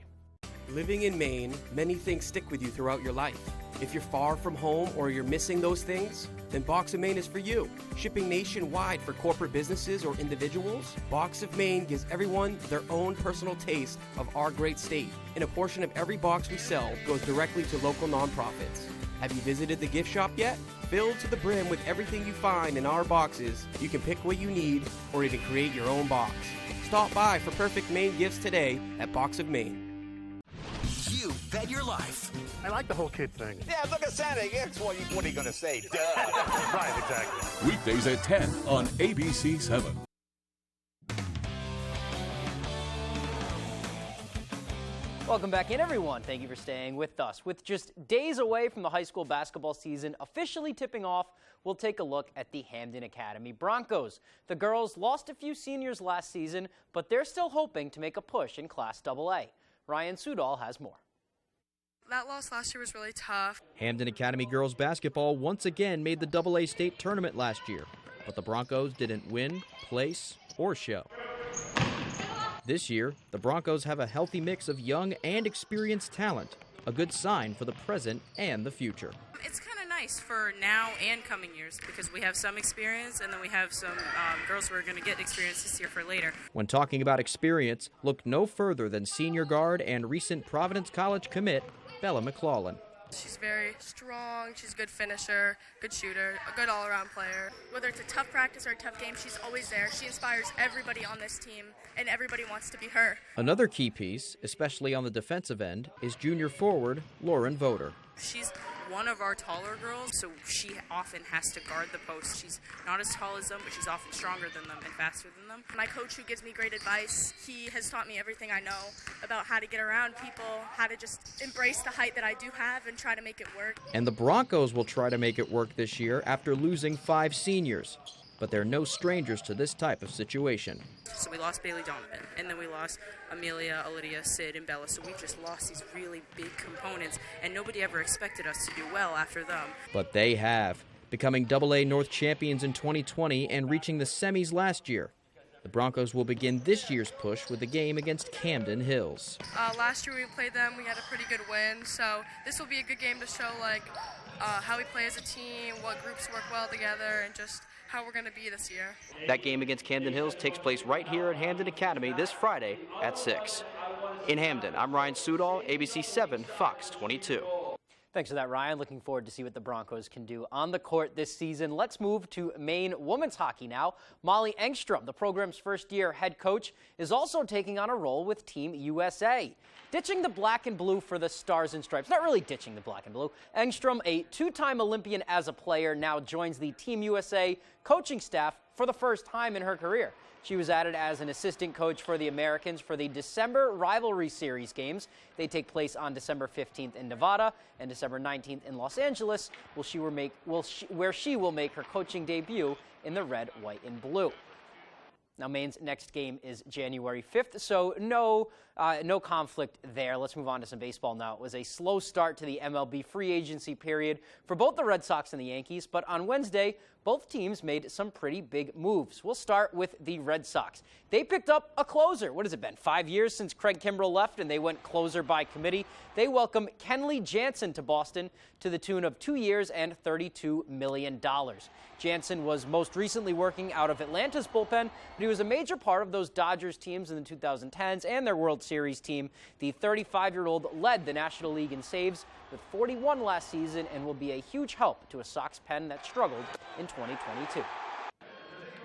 Living in Maine, many things stick with you throughout your life. If you're far from home or you're missing those things, then Box of Maine is for you. Shipping nationwide for corporate businesses or individuals, Box of Maine gives everyone their own personal taste of our great state. And a portion of every box we sell goes directly to local nonprofits. Have you visited the gift shop yet? Filled to the brim with everything you find in our boxes, you can pick what you need or even create your own box. Stop by for perfect Maine gifts today at Box of Maine. You bet your life. I like the whole kid thing. Yeah, look at Santa. What are you going to say? Duh. Right, exactly. Weekdays at 10 on ABC 7. Welcome back in, everyone. Thank you for staying with us. With just days away from the high school basketball season officially tipping off, we'll take a look at the Hamden Academy Broncos. The girls lost a few seniors last season, but they're still hoping to make a push in Class AA. Ryan Sudol has more. That loss last year was really tough. Hamden Academy girls basketball once again made the AA state tournament last year, but the Broncos didn't win, place, or show. This year, the Broncos have a healthy mix of young and experienced talent, a good sign for the present and the future. It's kind of nice for now and coming years because we have some experience and then we have some girls who are going to get experience this year for later. When talking about experience, look no further than senior guard and recent Providence College commit, Bella McClellan. She's very strong, she's a good finisher, good shooter, a good all-around player. Whether it's a tough practice or a tough game, she's always there. She inspires everybody on this team, and everybody wants to be her. Another key piece, especially on the defensive end, is junior forward Lauren Voter. She's one of our taller girls, so she often has to guard the post. She's not as tall as them, but she's often stronger than them and faster than them. My coach, who gives me great advice, he has taught me everything I know about how to get around people, how to just embrace the height that I do have and try to make it work. And the Broncos will try to make it work this year after losing 5 seniors. But they're no strangers to this type of situation. So we lost Bailey Donovan, and then we lost Amelia, Lydia, Sid, and Bella. So we've just lost these really big components, and nobody ever expected us to do well after them. But they have, becoming AA North champions in 2020 and reaching the semis last year. The Broncos will begin this year's push with a game against Camden Hills. Last year we played them, we had a pretty good win, so this will be a good game to show how we play as a team, what groups work well together, and just how we're going to be this year. That game against Camden Hills takes place right here at Hamden Academy this Friday at 6. In Hamden, I'm Ryan Sudol, ABC 7, Fox 22. Thanks for that, Ryan. Looking forward to see what the Broncos can do on the court this season. Let's move to Maine women's hockey now. Molly Engstrom, the program's first-year head coach, is also taking on a role with Team USA. Ditching the black and blue for the Stars and Stripes. Not really ditching the black and blue. Engstrom, a two-time Olympian as a player, now joins the Team USA coaching staff for the first time in her career. She was added as an assistant coach for the Americans for the December Rivalry Series games. They take place on December 15th in Nevada and December 19th in Los Angeles, where she will make her coaching debut in the red, white, and blue. Now, Maine's next game is January 5th, so no conflict there. Let's move on to some baseball now. It was a slow start to the MLB free agency period for both the Red Sox and the Yankees, but on Wednesday, both teams made some pretty big moves. We'll start with the Red Sox. They picked up a closer. What has it been, 5 years since Craig Kimbrell left, and they went closer by committee? They welcome Kenley Jansen to Boston to the tune of 2 years and $32 million. Jansen was most recently working out of Atlanta's bullpen, but he was a major part of those Dodgers teams in the 2010s and their World Series team. The 35-year-old led the National League in saves with 41 last season and will be a huge help to a Sox pen that struggled in 2022.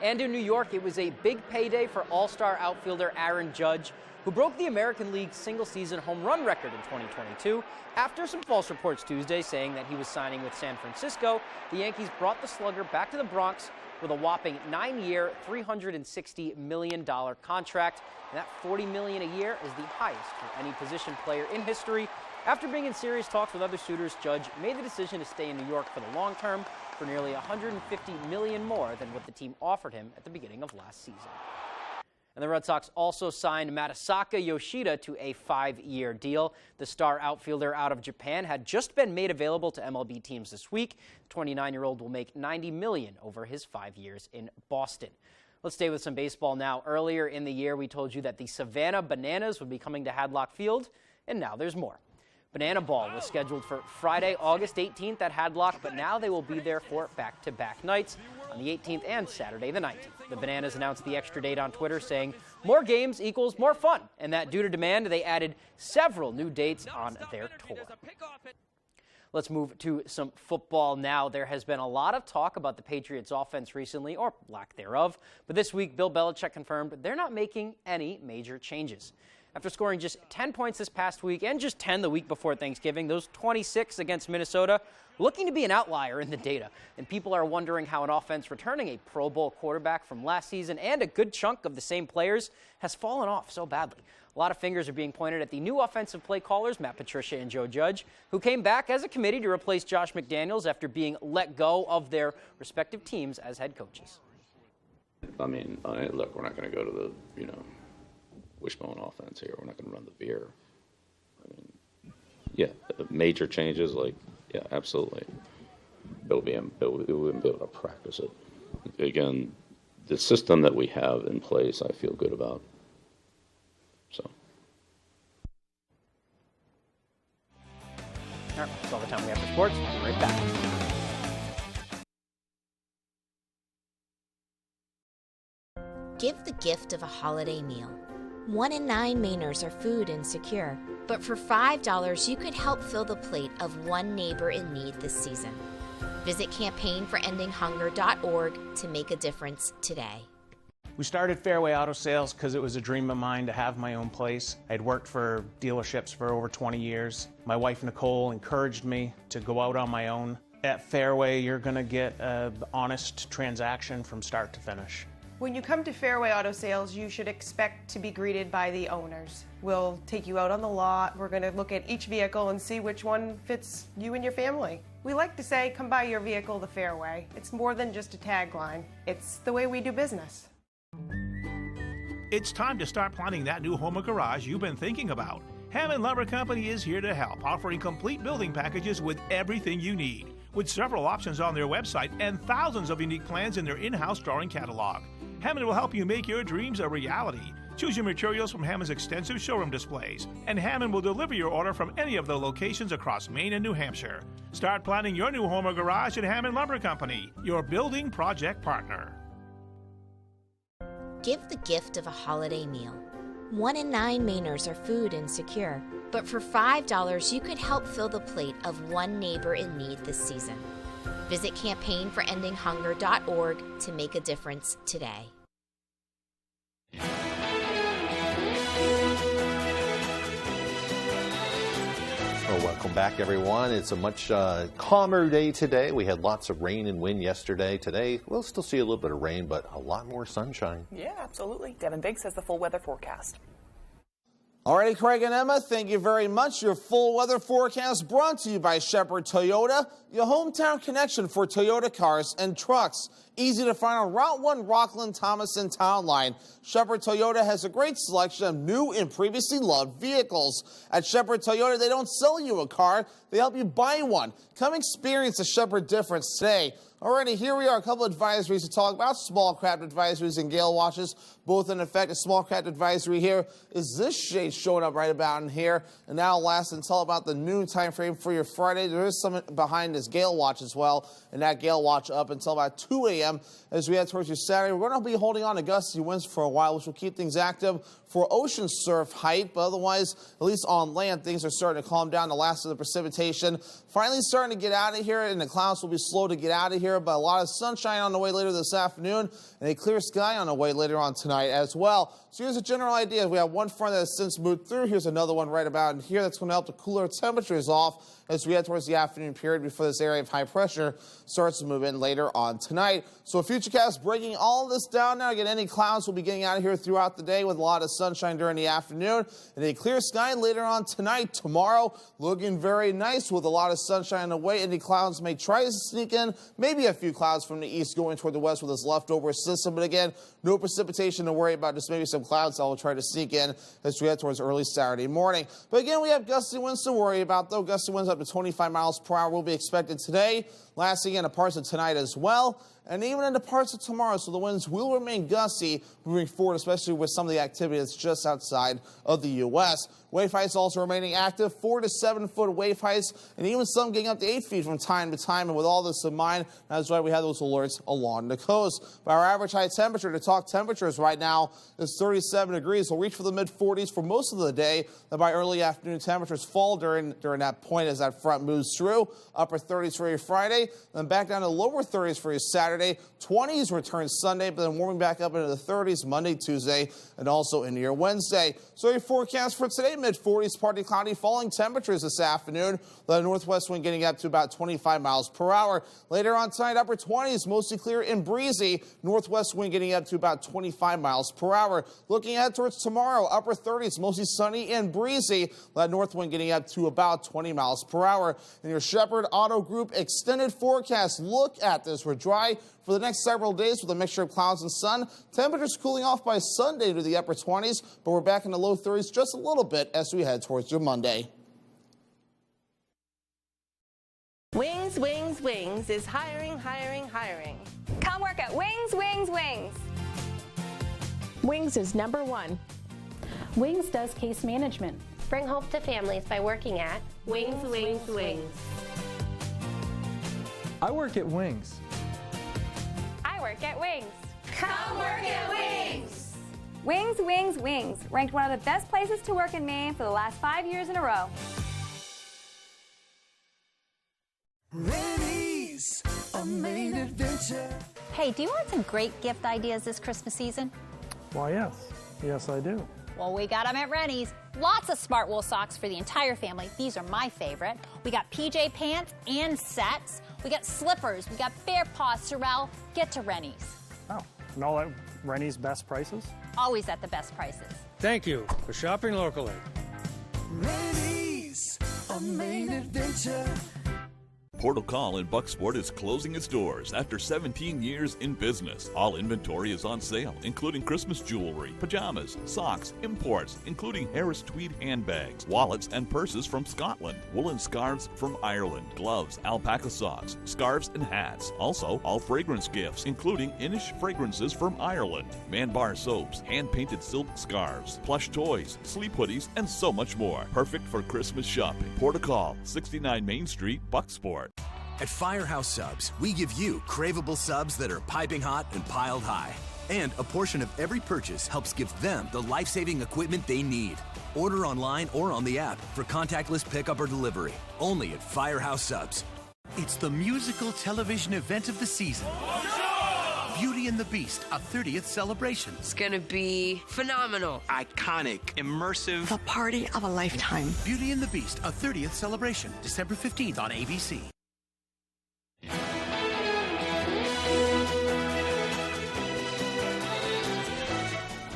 And in New York, it was a big payday for all-star outfielder Aaron Judge, who broke the American League's single-season home run record in 2022 after some false reports Tuesday saying that he was signing with San Francisco. The Yankees brought the slugger back to the Bronx with a whopping 9-year, $360 million contract. And that $40 million a year is the highest for any position player in history. After being in serious talks with other suitors, Judge made the decision to stay in New York for the long term for nearly $150 million more than what the team offered him at the beginning of last season. And the Red Sox also signed Matasaka Yoshida to a 5-year deal. The star outfielder out of Japan had just been made available to MLB teams this week. The 29-year-old will make $90 million over his 5 years in Boston. Let's stay with some baseball now. Earlier in the year, we told you that the Savannah Bananas would be coming to Hadlock Field, and now there's more. Banana Ball was scheduled for Friday, August 18th at Hadlock, but now they will be there for back-to-back nights on the 18th and Saturday the 19th. The Bananas announced the extra date on Twitter, saying more games equals more fun, and that due to demand, they added several new dates on their tour. Let's move to some football now. There has been a lot of talk about the Patriots' offense recently, or lack thereof, but this week Bill Belichick confirmed they're not making any major changes. After scoring just 10 points this past week and just 10 the week before Thanksgiving, those 26 against Minnesota looking to be an outlier in the data. And people are wondering how an offense returning a Pro Bowl quarterback from last season and a good chunk of the same players has fallen off so badly. A lot of fingers are being pointed at the new offensive play callers, Matt Patricia and Joe Judge, who came back as a committee to replace Josh McDaniels after being let go of their respective teams as head coaches. I mean, look, we're not going to go to the, wishbone offense here. We're not going to run the veer. I mean, yeah, major changes, yeah, absolutely. We wouldn't be able to practice it. Again, the system that we have in place, I feel good about. So. All right, that's all the time we have for sports. We'll be right back. Give the gift of a holiday meal. 1 in 9 Mainers are food insecure, but for $5, you could help fill the plate of one neighbor in need this season. Visit campaignforendinghunger.org to make a difference today. We started Fairway Auto Sales because it was a dream of mine to have my own place. I'd worked for dealerships for over 20 years. My wife Nicole encouraged me to go out on my own. At Fairway, you're going to get an honest transaction from start to finish. When you come to Fairway Auto Sales, you should expect to be greeted by the owners. We'll take you out on the lot. We're going to look at each vehicle and see which one fits you and your family. We like to say, come buy your vehicle the Fairway. It's more than just a tagline. It's the way we do business. It's time to start planning that new home or garage you've been thinking about. Hammond Lumber Company is here to help, offering complete building packages with everything you need. With several options on their website and thousands of unique plans in their in-house drawing catalog. Hammond will help you make your dreams a reality. Choose your materials from Hammond's extensive showroom displays, and Hammond will deliver your order from any of the locations across Maine and New Hampshire. Start planning your new home or garage at Hammond Lumber Company, your building project partner. Give the gift of a holiday meal. 1 in 9 Mainers are food insecure, But for $5, you could help fill the plate of one neighbor in need this season. Visit campaignforendinghunger.org to make a difference today. Well, welcome back, everyone. It's a much calmer day today. We had lots of rain and wind yesterday. Today, we'll still see a little bit of rain, but a lot more sunshine. Yeah, absolutely. Devin Biggs has the full weather forecast. Alrighty, Craig and Emma, thank you very much. Your full weather forecast brought to you by Shepherd Toyota, your hometown connection for Toyota cars and trucks. Easy to find on Route 1 Rockland Thomason Town Line. Shepherd Toyota has a great selection of new and previously loved vehicles. At Shepherd Toyota, they don't sell you a car, they help you buy one. Come experience the Shepherd difference today. Alrighty, here we are, a couple of advisories to talk about. Small craft advisories and gale watches, both in effect. A small craft advisory here is this shade showing up right about in here, and that'll last until about the noon time frame for your Friday. There is some behind this gale watch as well, and that gale watch up until about 2 a.m. as we head towards your Saturday. We're going to be holding on to gusty winds for a while, which will keep things active for ocean surf height, but otherwise, at least on land, things are starting to calm down. The last of the precipitation finally starting to get out of here, and the clouds will be slow to get out of here, but a lot of sunshine on the way later this afternoon, and a clear sky on the way later on tonight as well. So here's a general idea. We have one front that has since moved through. Here's another one right about in here that's going to help to cool our temperatures off as we head towards the afternoon period before this area of high pressure starts to move in later on tonight. So Futurecast breaking all of this down now. Again, any clouds will be getting out of here throughout the day with a lot of sunshine during the afternoon and a clear sky later on tonight. Tomorrow looking very nice with a lot of sunshine on the way. Any clouds may try to sneak in, maybe a few clouds from the east going toward the west with this leftover system. But again, no precipitation to worry about, just maybe some clouds that will try to sneak in as we head towards early Saturday morning. But again, we have gusty winds to worry about, though. Gusty winds up to 25 miles per hour will be expected today, lasting into parts of tonight as well, and even into parts of tomorrow. So the winds will remain gusty moving forward, especially with some of the activity that's just outside of the U.S. Wave heights also remaining active, 4 to 7 foot wave heights, and even some getting up to 8 feet from time to time. And with all this in mind, that's why we have those alerts along the coast. But our average high temperature, to talk temperatures right now, is 37 degrees. We'll reach for the mid-40s for most of the day. Then by early afternoon, temperatures fall during that point as that front moves through. Upper 30s for your Friday, then back down to lower 30s for your Saturday. 20s return Sunday, but then warming back up into the 30s Monday, Tuesday, and also into your Wednesday. So your forecast for today, mid-40s, partly cloudy, falling temperatures this afternoon. The northwest wind getting up to about 25 miles per hour. Later on tonight, upper 20s, mostly clear and breezy. Northwest wind getting up to about 25 miles per hour. Looking ahead towards tomorrow, upper 30s, mostly sunny and breezy. That north wind getting up to about 20 miles per hour. In your Shepherd Auto Group extended forecast, look at this. We're dry for the next several days with a mixture of clouds and sun. Temperatures cooling off by Sunday to the upper 20s, but we're back in the low 30s just a little bit as we head towards your Monday. Wings, Wings, Wings is hiring, hiring, hiring. Come work at Wings, Wings, Wings. Wings is #1. Wings does case management. Bring hope to families by working at Wings, Wings, Wings. I work at Wings. I work at Wings. Come work at Wings. Wings, Wings, Wings. Ranked one of the best places to work in Maine for the last 5 years in a row. Rennie's, a Maine adventure. Hey, do you want some great gift ideas this Christmas season? Why, yes. Yes, I do. Well, we got them at Rennie's. Lots of smart wool socks for the entire family. These are my favorite. We got PJ pants and sets. We got slippers. We got bear paw, sorrel. Get to Rennie's. Oh, and all at Rennie's best prices? Always at the best prices. Thank you for shopping locally. Rennie's, a Maine adventure. Portal Call in Bucksport is closing its doors after 17 years in business. All inventory is on sale, including Christmas jewelry, pajamas, socks, imports, including Harris tweed handbags, wallets and purses from Scotland, woolen scarves from Ireland, gloves, alpaca socks, scarves and hats. Also, all fragrance gifts, including Inish fragrances from Ireland, Man Bar soaps, hand-painted silk scarves, plush toys, sleep hoodies, and so much more. Perfect for Christmas shopping. Portal Call, 69 Main Street, Bucksport. At Firehouse Subs, we give you craveable subs that are piping hot and piled high. And a portion of every purchase helps give them the life-saving equipment they need. Order online or on the app for contactless pickup or delivery. Only at Firehouse Subs. It's the musical television event of the season. Beauty and the Beast, a 30th celebration. It's gonna be phenomenal. Iconic, immersive. The party of a lifetime. Beauty and the Beast, a 30th celebration. December 15th on ABC.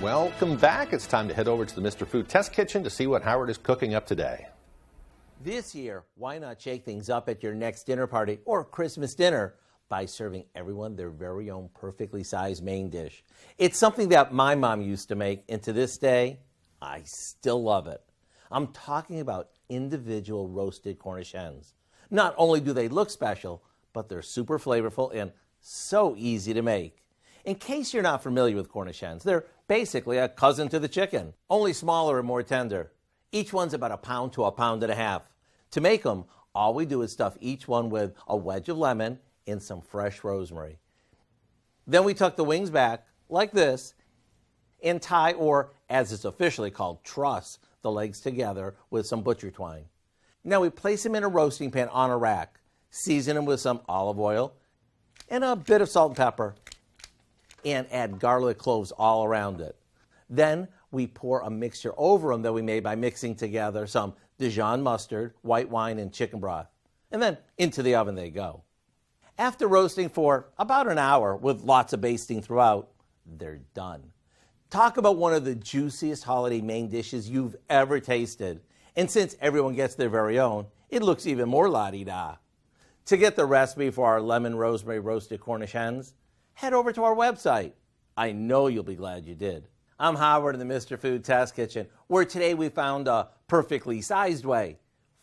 Welcome back. It's time to head over to the Mr. Food Test Kitchen to see what Howard is cooking up today. This year, why not shake things up at your next dinner party or Christmas dinner by serving everyone their very own perfectly sized main dish? It's something that my mom used to make, and to this day, I still love it. I'm talking about individual roasted Cornish hens. Not only do they look special, but they're super flavorful and so easy to make. In case you're not familiar with Cornish hens, they're basically a cousin to the chicken, only smaller and more tender. Each one's about 1 pound to 1.5 pounds. To make them, all we do is stuff each one with a wedge of lemon and some fresh rosemary. Then we tuck the wings back, like this, and tie, or as it's officially called, truss, the legs together with some butcher twine. Now we place them in a roasting pan on a rack, season them with some olive oil and a bit of salt and pepper, and add garlic cloves all around it. Then we pour a mixture over them that we made by mixing together some Dijon mustard, white wine, and chicken broth. And then into the oven they go. After roasting for about an hour with lots of basting throughout, they're done. Talk about one of the juiciest holiday main dishes you've ever tasted. And since everyone gets their very own, it looks even more la-di-da. To get the recipe for our lemon rosemary roasted Cornish hens, head over to our website. I know you'll be glad you did. I'm Howard in the Mr. Food Test Kitchen, where today we found a perfectly sized way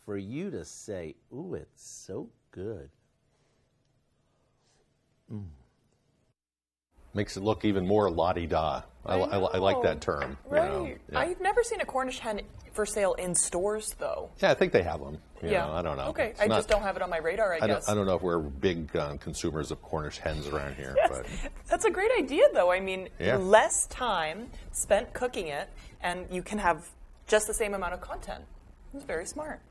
for you to say, ooh, it's so good. Makes it look even more la-di-da. I like that term. Right. You know? Yeah. I've never seen a Cornish hen for sale in stores, though. Yeah, I think they have them. You Yeah. know, I don't know. Okay, It's I not- just don't have it on my radar, I guess. I don't know if we're big consumers of Cornish hens around here. Yes. But That's a great idea, though. I mean, Yeah. less time spent cooking it, and you can have just the same amount of content. It's very smart.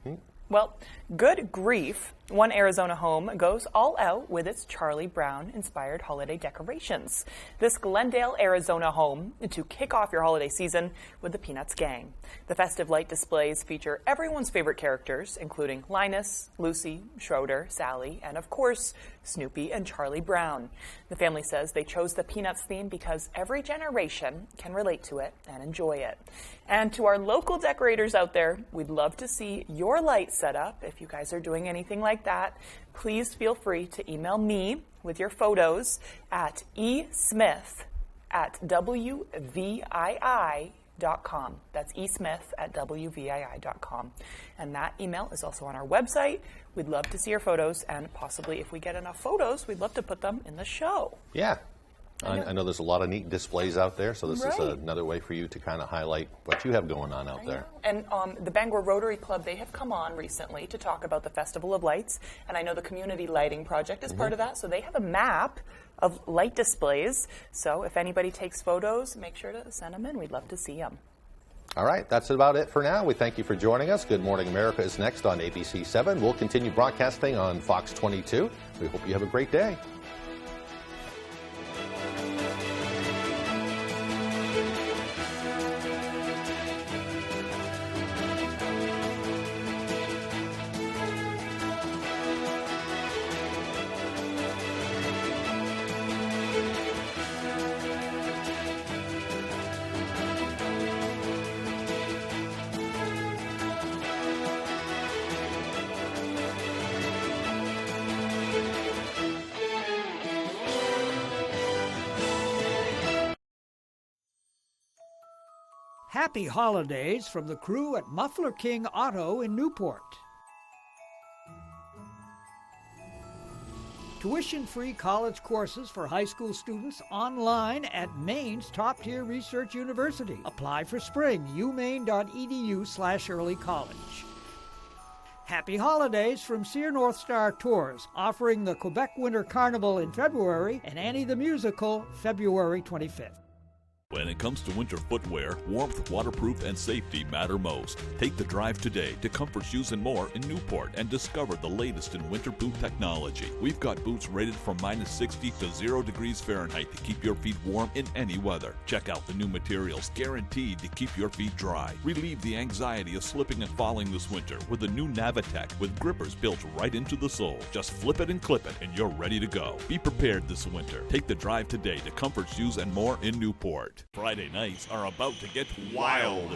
Well, good grief. One Arizona home goes all out with its Charlie Brown-inspired holiday decorations. This Glendale, Arizona home to kick off your holiday season with the Peanuts gang. The festive light displays feature everyone's favorite characters, including Linus, Lucy, Schroeder, Sally, and of course, Snoopy and Charlie Brown. The family says they chose the Peanuts theme because every generation can relate to it and enjoy it. And to our local decorators out there, we'd love to see your light set up. If you guys are doing anything like that, please feel free to email me with your photos at esmith@wvii.com. That's esmith@wvii.com. And that email is also on our website. We'd love to see your photos, and possibly if we get enough photos, we'd love to put them in the show. yeah, I know there's a lot of neat displays out there, so this is Right. another way for you to kind of highlight what you have going on out there. And the Bangor Rotary Club, they have come on recently to talk about the Festival of Lights, and I know the Community Lighting Project is part of that, so they have a map of light displays. So if anybody takes photos, make sure to send them in. We'd love to see them. All right, that's about it for now. We thank you for joining us. Good Morning America is next on ABC 7. We'll continue broadcasting on Fox 22. We hope you have a great day. Happy holidays from the crew at Muffler King Auto in Newport. Tuition-free college courses for high school students online at Maine's top-tier research university. Apply for spring, umaine.edu/early college. Happy holidays from Sear North Star Tours, offering the Quebec Winter Carnival in February and Annie the Musical February 25th. When it comes to winter footwear, warmth, waterproof, and safety matter most. Take the drive today to Comfort Shoes and More in Newport and discover the latest in winter boot technology. We've got boots rated from -60 to 0 degrees Fahrenheit to keep your feet warm in any weather. Check out the new materials guaranteed to keep your feet dry. Relieve the anxiety of slipping and falling this winter with the new Navitech with grippers built right into the sole. Just flip it and clip it and you're ready to go. Be prepared this winter. Take the drive today to Comfort Shoes and More in Newport. Friday nights are about to get wild.